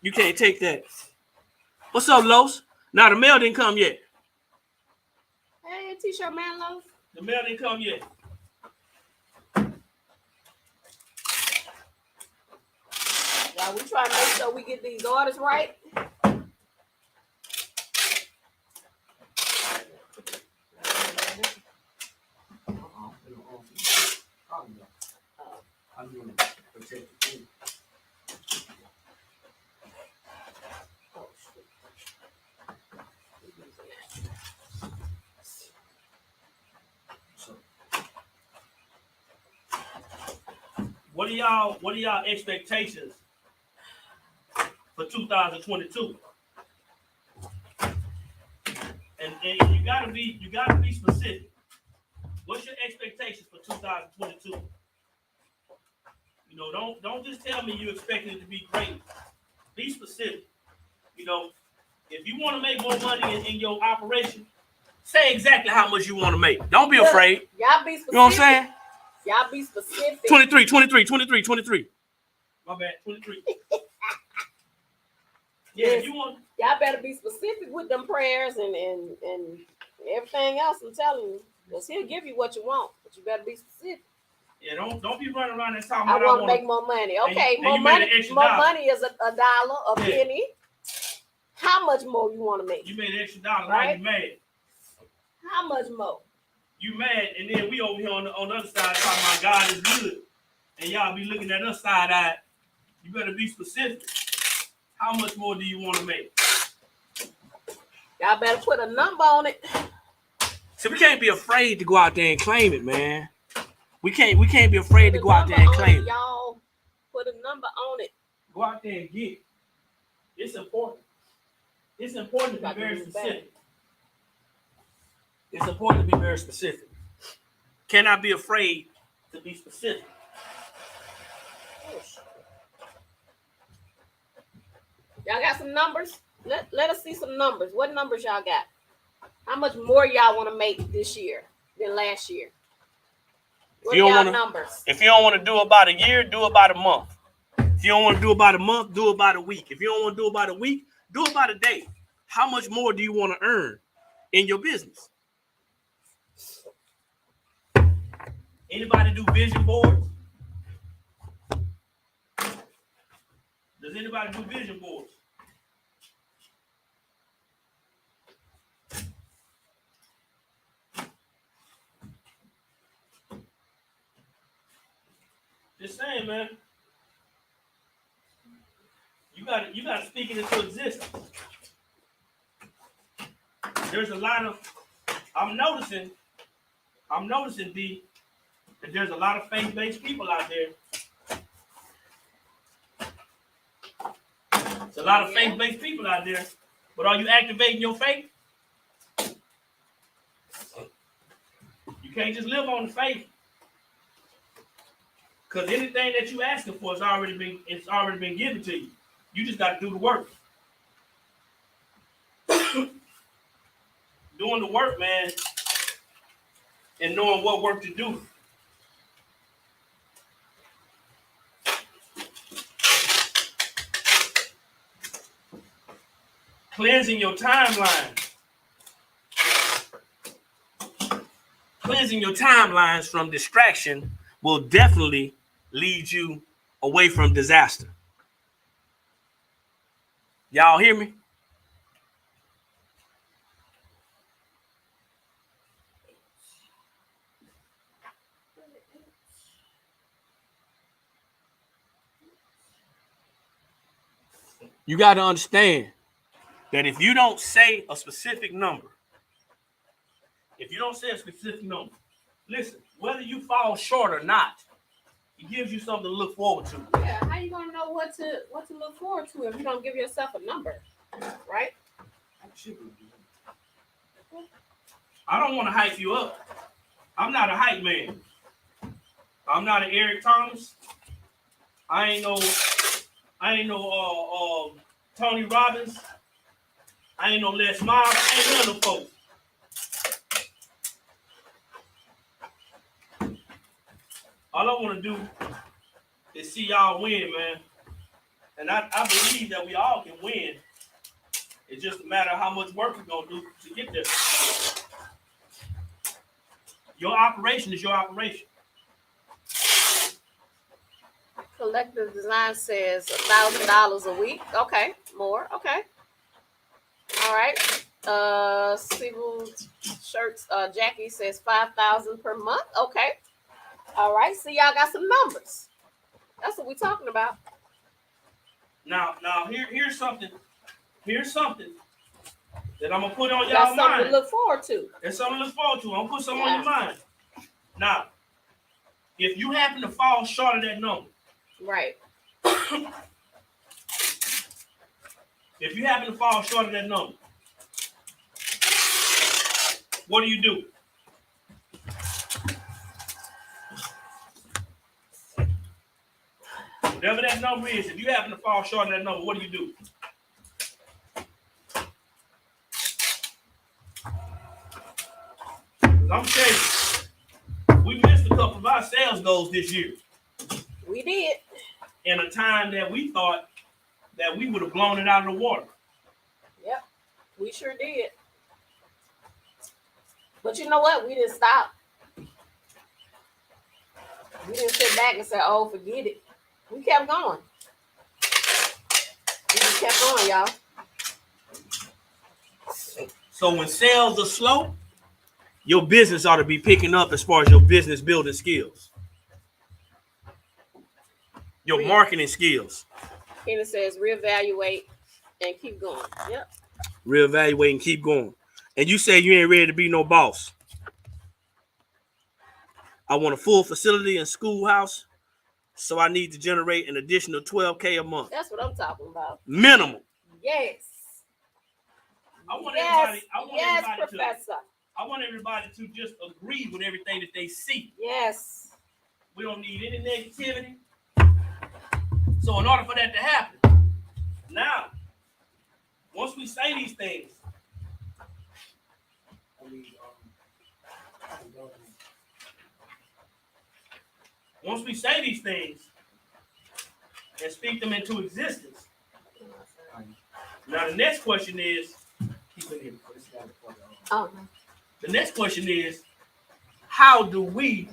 you can't take that. What's up, Los? Now the mail didn't come yet. Hey, T-shirt man, Los. The mail didn't come yet. Yeah, we try to make sure we get these orders right. are y'all expectations for 2022? And you gotta be specific. What's your expectations for 2022? You know, don't just tell me you expect it to be great. Be specific. You know, if you want to make more money in your operation, say exactly how much you want to make. Don't be afraid. Y'all be specific. You know what I'm saying? Y'all be specific. 23. My bad, 23. Yeah, if you want. Y'all better be specific with them prayers and everything else. I'm telling you, because he'll give you what you want, but you better be specific. Yeah, don't be running around and talking I about want to make more money. Okay, and more you made money. an extra More dollar. money is a dollar, a penny. How much more you want to make? You made an extra dollar, right? Now you mad. How much more? You mad, and then we over here on the other side talking about God is good, and y'all be looking at us side-eyed. You better be specific. How much more do you want to make? Y'all better put a number on it. So we can't be afraid to go out there and claim it, man. We can't be afraid to go out there and claim it. Y'all put a number on it. Go out there and get it. It's important. It's important to be very specific. It's important to be very specific. Cannot be afraid to be specific. Y'all got some numbers? Let us see some numbers. What numbers y'all got? How much more y'all want to make this year than last year? What are y'all numbers? If you don't want to do about a year, do about a month. If you don't want to do about a month, do about a week. If you don't want to do about a week, do about a day. How much more do you want to earn in your business? Anybody do vision boards? Does anybody do vision boards? Just saying, man. You gotta speak it into existence. There's a lot of I'm noticing, D, that there's a lot of faith-based people out there. There's a lot of faith-based people out there. But are you activating your faith? You can't just live on the faith. Because anything that you asking for it's already been given to you. You just got to do the work. Doing the work, man, and knowing what work to do. Cleansing your timeline. Cleansing your timelines from distraction will definitely lead you away from disaster. Y'all hear me? You got to understand that if you don't say a specific number, listen, whether you fall short or not, it gives you something to look forward to. Yeah, how you gonna know what to look forward to if you don't give yourself a number, right? I don't want to hype you up. I'm not a hype man. I'm not an Eric Thomas. I ain't no Tony Robbins. I ain't no Les Miles. I ain't none of them folks. All I want to do is see y'all win, man. And I believe that we all can win. It's just a matter of how much work we're going to do to get there. Your operation is your operation. Collective Design says $1,000 a week. Okay, more. Okay. All right. Civil Shirts. Jackie says 5,000 per month. Okay. All right. So y'all got some numbers. That's what we're talking about. Now here's something. Here's something that I'm gonna put on y'all Got something mind. to look forward to. There's something to look forward to. I'm gonna put something on your mind. Now, if you happen to fall short of that number, Right. If you happen to fall short of that number, what do? Whatever that number is, if you happen to fall short of that number, what do? I'm telling you, we missed a couple of our sales goals this year. We did. In a time that we thought that we would have blown it out of the water. Yep, we sure did. But you know what? We didn't stop. We didn't sit back and say, "Oh, forget it." We kept going. We just kept going, y'all. So when sales are slow, your business ought to be picking up as far as your business building skills, your marketing skills. Kenny says, reevaluate and keep going. Yep. Reevaluate and keep going. And you say you ain't ready to be no boss. I want a full facility and schoolhouse, so I need to generate an additional $12K a month. That's what I'm talking about. Minimum. Yes. I want everybody to just agree with everything that they see. Yes. We don't need any negativity. So in order for that to happen, now, once we say these things, and speak them into existence, now the next question is, the next question is, how do we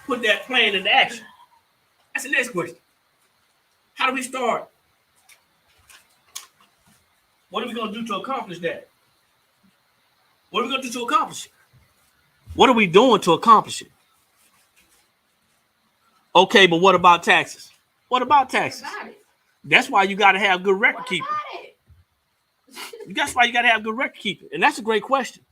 put that plan into action? That's the next question. How do we start? What are we going to do to accomplish that? What are we going to do to accomplish it? What are we doing to accomplish it? Okay, but what about taxes? What about taxes? That's why you got to have good record keeping. That's why you got to have good record keeping. And that's a great question.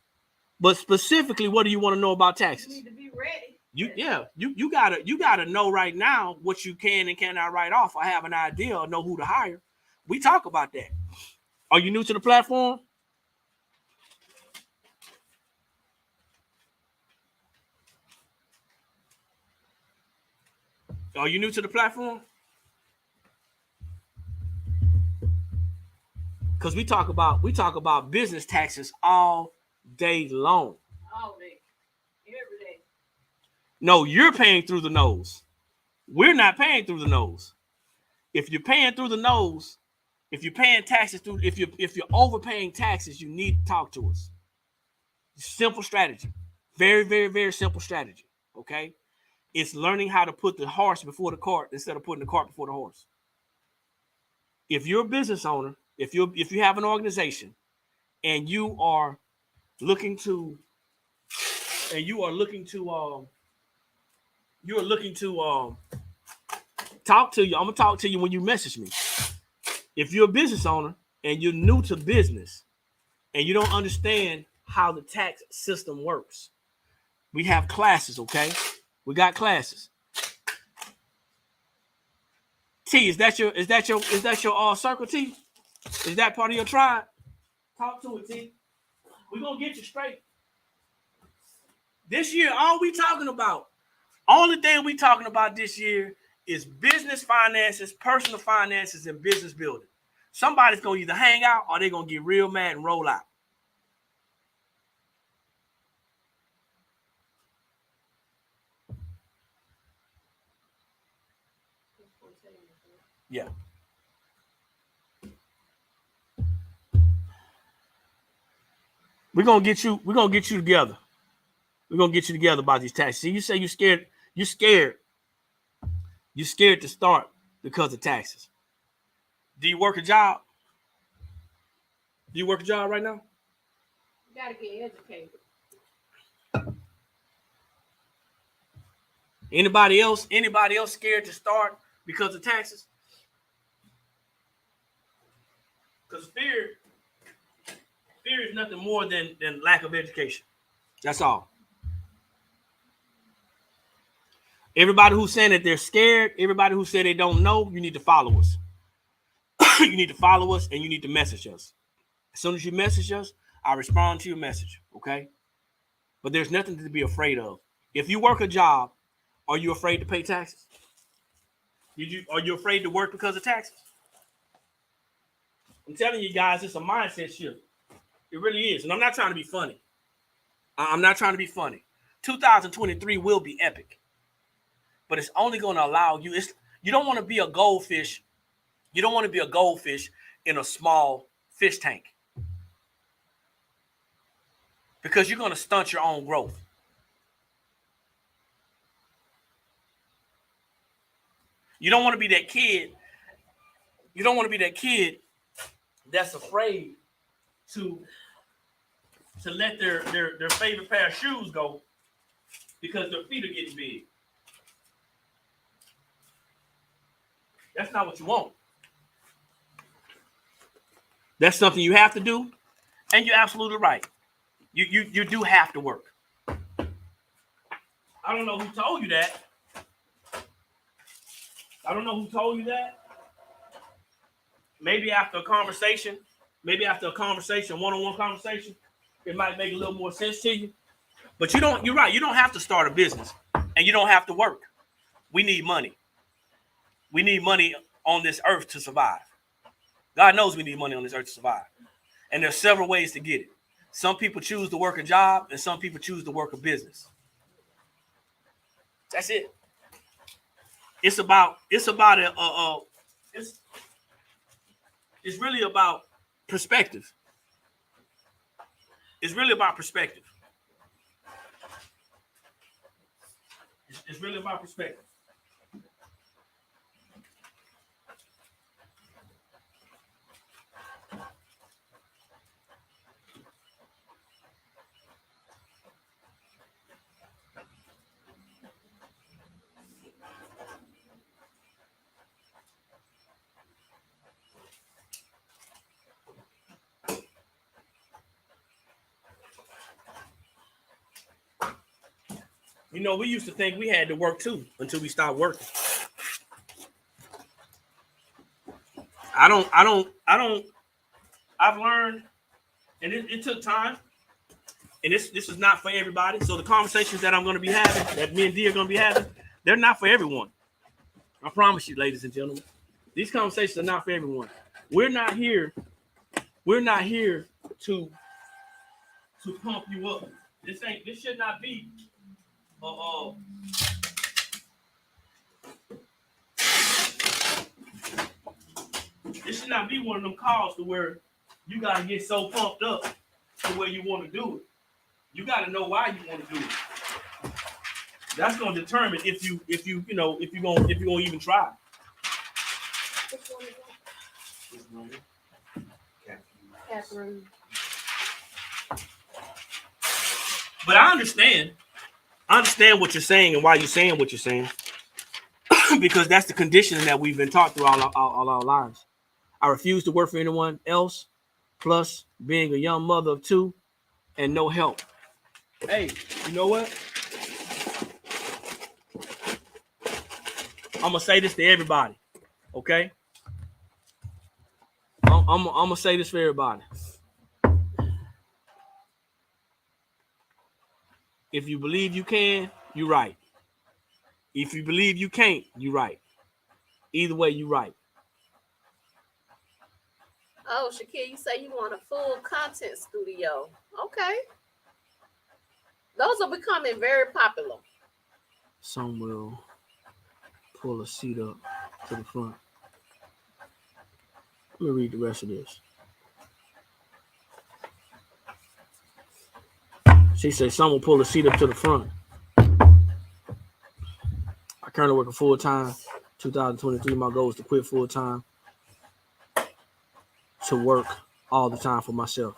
But specifically, what do you want to know about taxes? You need to be ready. You gotta know right now what you can and cannot write off. I have an idea or know who to hire. We talk about that. Are you new to the platform? Are you new to the platform? Because we talk about business taxes all day long. All day. Every day. No, you're paying through the nose. We're not paying through the nose. If you're paying through the nose, if you're paying taxes through, if you're overpaying taxes, you need to talk to us. Simple strategy. Very, very, very simple strategy. Okay? It's learning how to put the horse before the cart instead of putting the cart before the horse. If you're a business owner, if you have an organization and you are looking to talk to you, I'm gonna talk to you when you message me. If you're a business owner and you're new to business and you don't understand how the tax system works, we have classes, okay? We got classes. T, is that your circle, T? Is that part of your tribe? Talk to it, T. We're gonna get you straight. This year, only thing we talking about this year is business finances, personal finances, and business building. Somebody's gonna either hang out or they're gonna get real mad and roll out. Yeah. We're gonna get you together. We're gonna get you together about these taxes. See, you say you're scared. You're scared to start because of taxes. Do you work a job? Do you work a job right now? You gotta get educated. Anybody else scared to start because of taxes? Because fear is nothing more than lack of education. That's all. Everybody who's saying that they're scared, everybody who said they don't know, you need to follow us. You need to follow us and you need to message us. As soon as you message us, I respond to your message, okay? But there's nothing to be afraid of. If you work a job, are you afraid to pay taxes? Are you afraid to work because of taxes? I'm telling you guys, it's a mindset shift. It really is. And I'm not trying to be funny. I'm not trying to be funny. 2023 will be epic. But it's only going to allow you. You don't want to be a goldfish. You don't want to be a goldfish in a small fish tank. Because you're going to stunt your own growth. You don't want to be that kid. You don't want to be that kid that's afraid to let their favorite pair of shoes go because their feet are getting big. That's not what you want. That's something you have to do, and you're absolutely right. You do have to work. I don't know who told you that. I don't know who told you that. Maybe after a conversation, one-on-one conversation, it might make a little more sense to you. But you're right. You don't have to start a business and you don't have to work. We need money. We need money on this earth to survive. God knows we need money on this earth to survive. And there's several ways to get it. Some people choose to work a job and some people choose to work a business. That's it. It's really about perspective. It's really about perspective. It's really about perspective. You know, we used to think we had to work too until we stopped working. I've learned, and it took time, and this is not for everybody. So the conversations that I'm going to be having, that me and Dee are going to be having, they're not for everyone. I promise you, ladies and gentlemen, these conversations are not for everyone. We're not here to pump you up. This should not be this should not be one of them calls to where you gotta get so pumped up to where you want to do it. You gotta know why you want to do it. That's gonna determine if you're gonna even try. Catherine. But I understand what you're saying and why you're saying what you're saying. Because that's the conditioning that we've been taught through all our lives. I refuse to work for anyone else, plus being a young mother of two and no help. Hey, you know what? I'm gonna say this to everybody, okay? I'm gonna say this for everybody. If you believe you can, you're right. If you believe you can't, you're right. Either way, you're right. Oh, Shakir, you say you want a full content studio. Okay. Those are becoming very popular. Some will pull a seat up to the front. Let me read the rest of this. She said some will pull a seat up to the front. I currently work full time. 2023, my goal is to quit full time to work all the time for myself.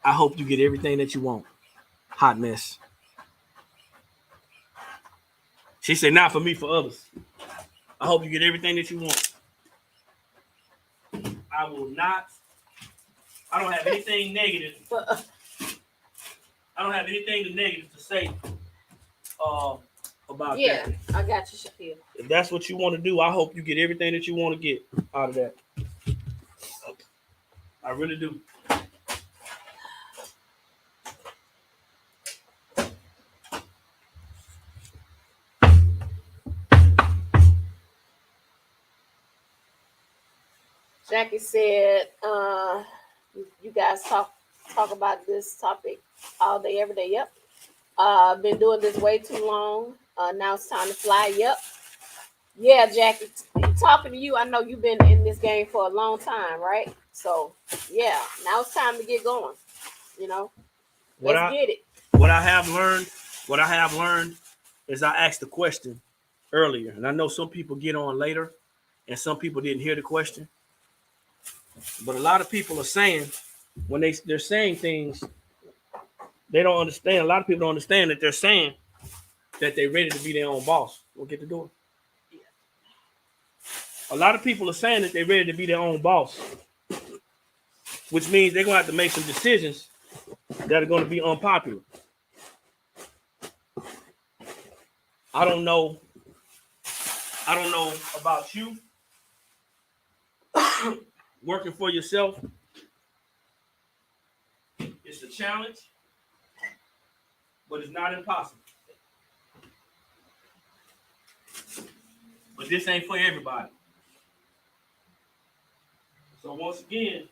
I hope you get everything that you want. Hot mess. She said, not for me, for others. I hope you get everything that you want. I will not. I don't have anything negative. I don't have anything negative to say about Yeah, that. I got you, Shaquille. If that's what you want to do, I hope you get everything that you want to get out of that. I really do. Jackie said, you guys talk about this topic all day, every day. Yep. Been doing this way too long. Now it's time to fly. Yep. Yeah, Jackie, talking to you, I know you've been in this game for a long time, right? So, yeah, now it's time to get going. You know, let's get it. What I have learned is I asked the question earlier, and I know some people get on later, and some people didn't hear the question. But a lot of people are saying, when they're saying things, they don't understand. A lot of people don't understand that they're saying that they're ready to be their own boss. We'll get the door. A lot of people are saying that they're ready to be their own boss, which means they're going to have to make some decisions that are going to be unpopular. I don't know about you. Working for yourself, it's a challenge, but it's not impossible. But this ain't for everybody. So once again,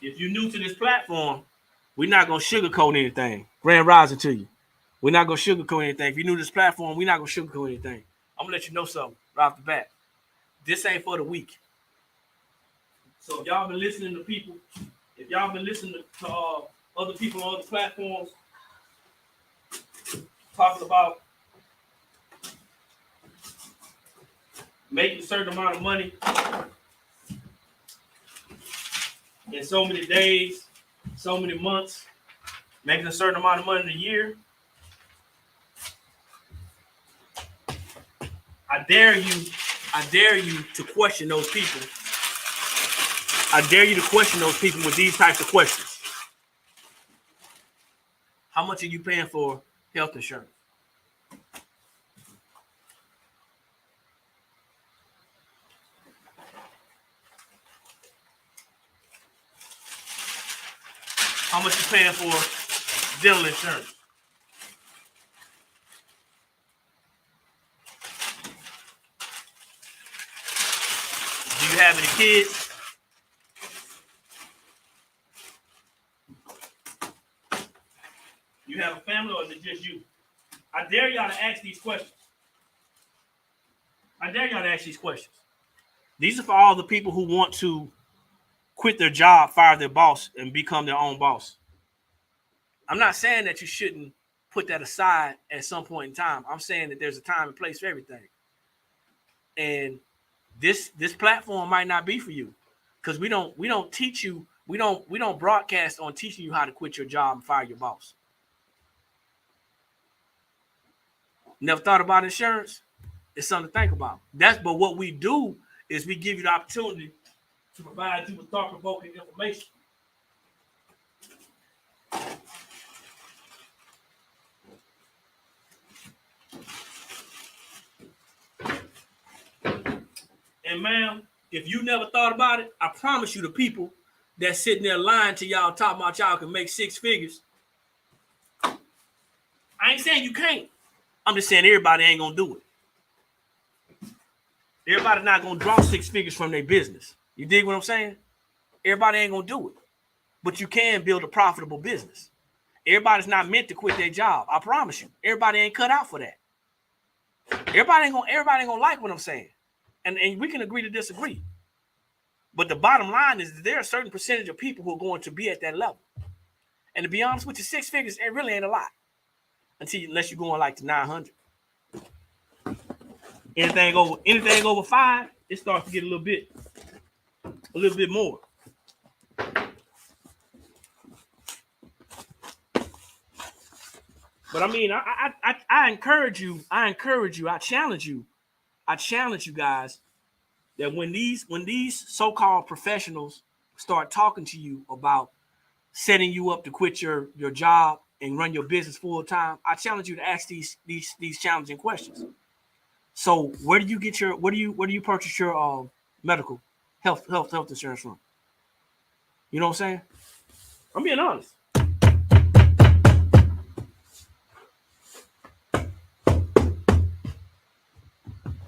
if you're new to this platform, we're not going to sugarcoat anything. Grand rising to you. We're not going to sugarcoat anything. If you're new to this platform, we're not going to sugarcoat anything. I'm going to let you know something right off the bat. This ain't for the weak. So if y'all been listening to people, if y'all been listening to other people on other platforms talking about making a certain amount of money in so many days, so many months, making a certain amount of money in a year, I dare you to question those people. I dare you to question those people with these types of questions. How much are you paying for health insurance? How much you paying for dental insurance? Do you have any kids? You have a family, or is it just you? I dare y'all to ask these questions. These are for all the people who want to quit their job, fire their boss, and become their own boss. I'm not saying that you shouldn't put that aside at some point in time. I'm saying that there's a time and place for everything. And this platform might not be for you, because we don't teach you, we don't broadcast on teaching you how to quit your job and fire your boss. Never thought about insurance? It's something to think about. But what we do is we give you the opportunity to provide you with thought-provoking information. And ma'am, if you never thought about it, I promise you the people that's sitting there lying to y'all, talking about y'all can make six figures. I ain't saying you can't. I'm just saying everybody ain't gonna do it. Everybody's not gonna draw six figures from their business. You dig what I'm saying? Everybody ain't gonna do it. But you can build a profitable business. Everybody's not meant to quit their job. I promise you. Everybody ain't cut out for that. Everybody ain't gonna like what I'm saying. And we can agree to disagree. But the bottom line is that there are a certain percentage of people who are going to be at that level. And to be honest with you, six figures, it really ain't a lot. Unless you're going like to 900. Anything over 5, it starts to get a little bit more. But I mean, I encourage you, I challenge you guys that when these so-called professionals start talking to you about setting you up to quit your job and run your business full time, I challenge you to ask these challenging questions. So where do you get your where do you purchase your medical health insurance from? You know what I'm saying? I'm being honest.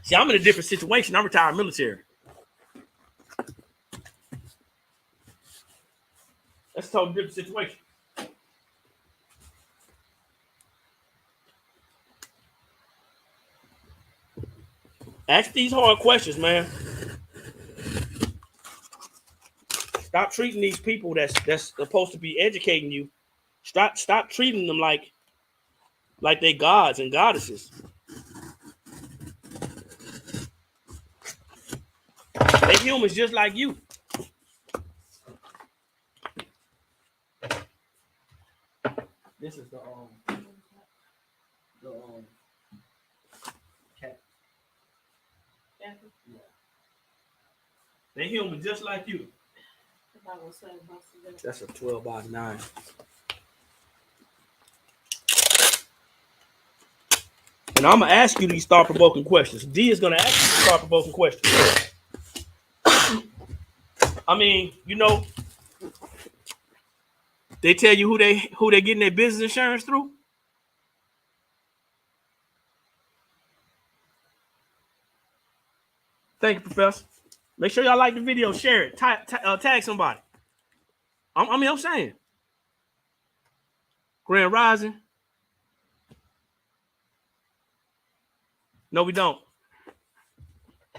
See, I'm in a different situation. I'm retired military. That's a totally different situation. Ask these hard questions, man. Stop treating these people that's supposed to be educating you. Stop treating them like they gods and goddesses. They humans just like you. This is the cat. Yeah. They human just like you. That's a 12 by 9. And I'm gonna ask you these thought-provoking questions. D is gonna ask you these thought-provoking questions. I mean, you know, they tell you who they getting their business insurance through. Thank you, Professor. Make sure y'all like the video, share it, tag somebody. I'm saying. Grand Rising. No, we don't.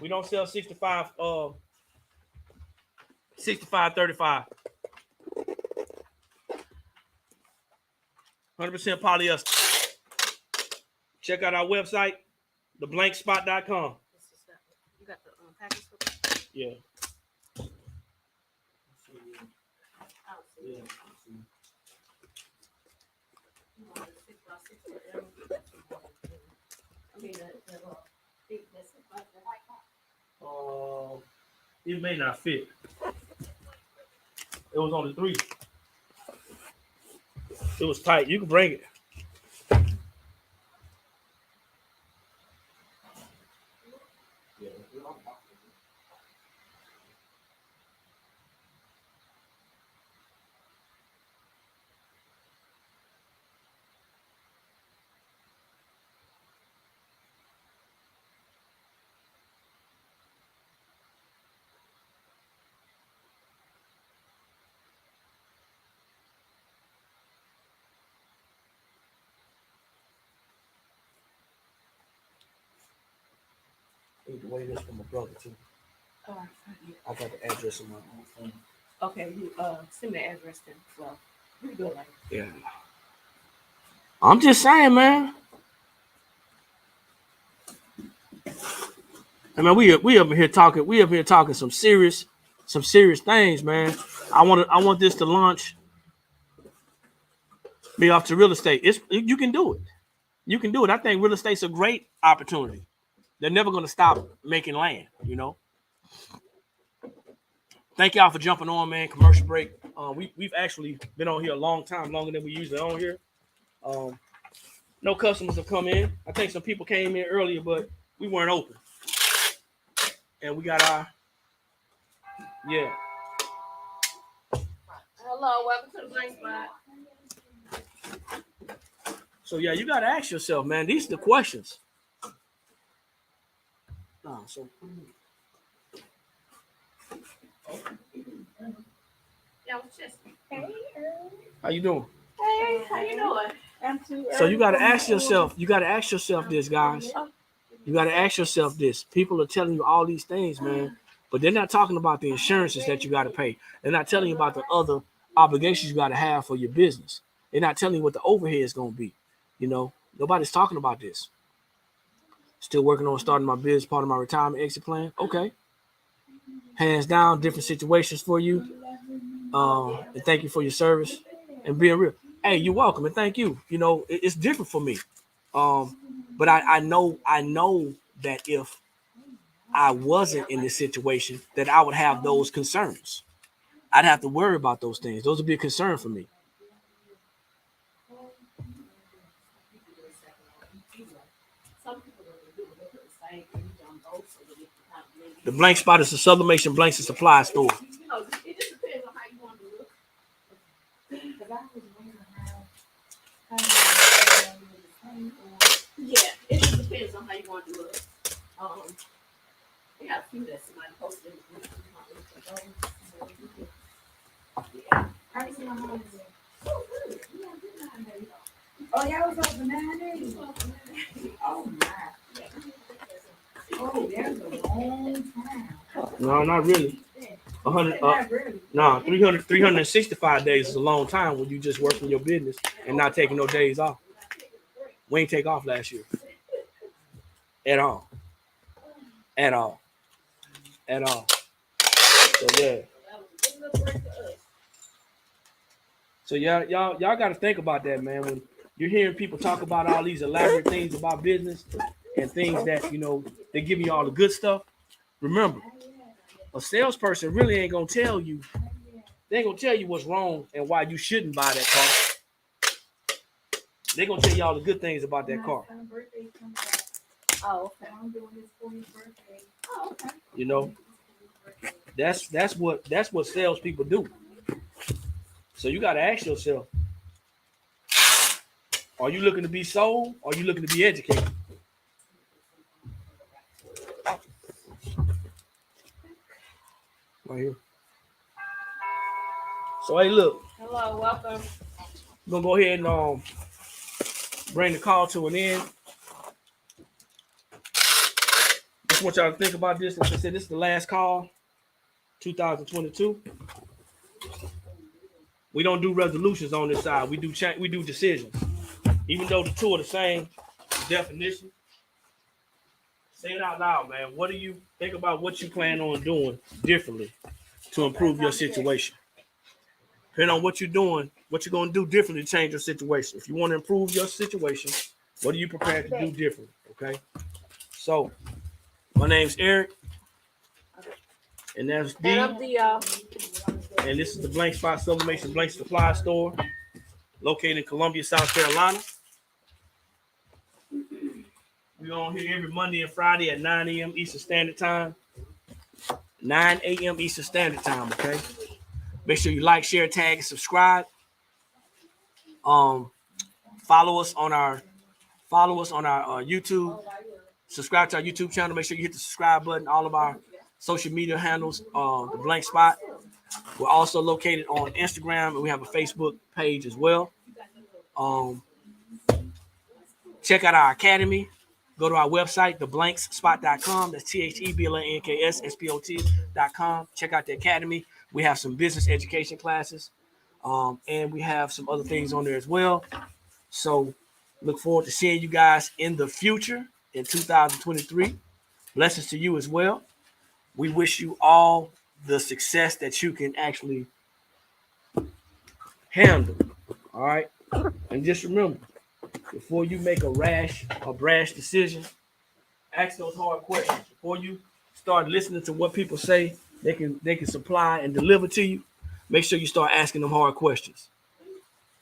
We don't sell 65, 35. 100% polyester. Check out our website, theblankspot.com. You got the package? Yeah. Yeah. It may not fit. It was only 3. It was tight. You can bring it. I need to weigh this for my brother too. All right. I got the address on my own phone. Okay, you send me the address then. Well, we do it later. Yeah. I'm just saying, man. I mean, we up here talking some serious things, man. I want this to launch me off to real estate. You can do it. You can do it. I think real estate's a great opportunity. They're never going to stop making land, you know. Thank y'all for jumping on, man. Commercial break. We've actually been on here a long time, longer than we usually on here. No customers have come in. I think some people came in earlier, but we weren't open. And we got our, yeah. Hello, welcome to the Blank Spot. So yeah, you got to ask yourself, man. These are the questions. So. Yeah, it's just. Hey. How you doing? Hey, how you doing? I'm too. So you got to ask yourself. You got to ask yourself this, guys. You got to ask yourself this. People are telling you all these things, man, but they're not talking about the insurances that you got to pay. They're not telling you about the other obligations you got to have for your business. They're not telling you what the overhead is going to be. You know, nobody's talking about this. Still working on starting my business, part of my retirement exit plan. Okay. Hands down, different situations for you. And thank you for your service and being real. Hey, you're welcome and thank you. You know, it's different for me. But I know that if I wasn't in this situation, that I would have those concerns. I'd have to worry about those things. Those would be a concern for me. The Blank Spot is a sublimation blanks and supply store. It just depends on how you want to look. Yeah, it just depends on how you want to look. We got a few that somebody posted in the group. Oh, y'all was open 9 days. Oh my. Oh, that's a long time. No, not really. 100. Not really. No, 365 days is a long time when you just working your business and not taking no days off. We ain't take off last year. At all. At all. At all. So yeah. So y'all got to think about that, man. When you're hearing people talk about all these elaborate things about business and things that, you know, they give you all the good stuff. Remember, a salesperson really ain't gonna tell you. They ain't gonna tell you what's wrong and why you shouldn't buy that car. They're gonna tell you all the good things about that car. Oh, okay. I'm doing this for his birthday. Oh, okay. You know, that's what salespeople do. So you got to ask yourself: are you looking to be sold? Or are you looking to be educated? Right here. So hey, look, Hello, welcome. we're gonna go ahead and bring the call to an end. Just want y'all to think about this. Like I said, this is the last call, 2022. We don't do resolutions on this side. We do decisions. Even though the two are the same definition. Say it out loud, man. What do you think about what you plan on doing differently to improve your situation? Depending on what you're doing, what you're going to do differently to change your situation. If you want to improve your situation, what are you prepared to do differently? Okay. So, my name's Eric. And that's D. And I'm D, y'all. And this is the Blank Spot Sublimation Blank Supply Store located in Columbia, South Carolina. We're on here every Monday and Friday at 9 a.m. Eastern Standard Time. 9 a.m. Eastern Standard Time, okay? Make sure you like, share, tag, and subscribe. Follow us on our YouTube. Subscribe to our YouTube channel. Make sure you hit the subscribe button. All of our social media handles, the Blank Spot. We're also located on Instagram, and we have a Facebook page as well. Check out our academy. Go to our website, theblankspot.com. That's THEBLANKSSPOT.com. Check out the academy. We have some business education classes, and we have some other things on there as well. So look forward to seeing you guys in the future in 2023. Blessings to you as well. We wish you all the success that you can actually handle. All right. And just remember, before you make a brash decision, ask those hard questions. Before you start listening to what people say they can supply and deliver to you, make sure you start asking them hard questions.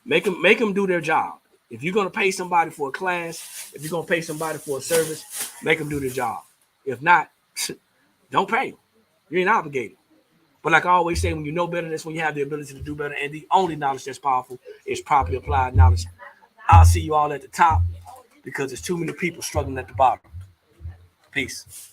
Make them do their job. If you're gonna pay somebody for a class, if you're gonna pay somebody for a service, make them do their job. If not, don't pay them. You ain't obligated. But like I always say, when you know better, that's when you have the ability to do better. And the only knowledge that's powerful is properly applied knowledge. I'll see you all at the top because there's too many people struggling at the bottom. Peace.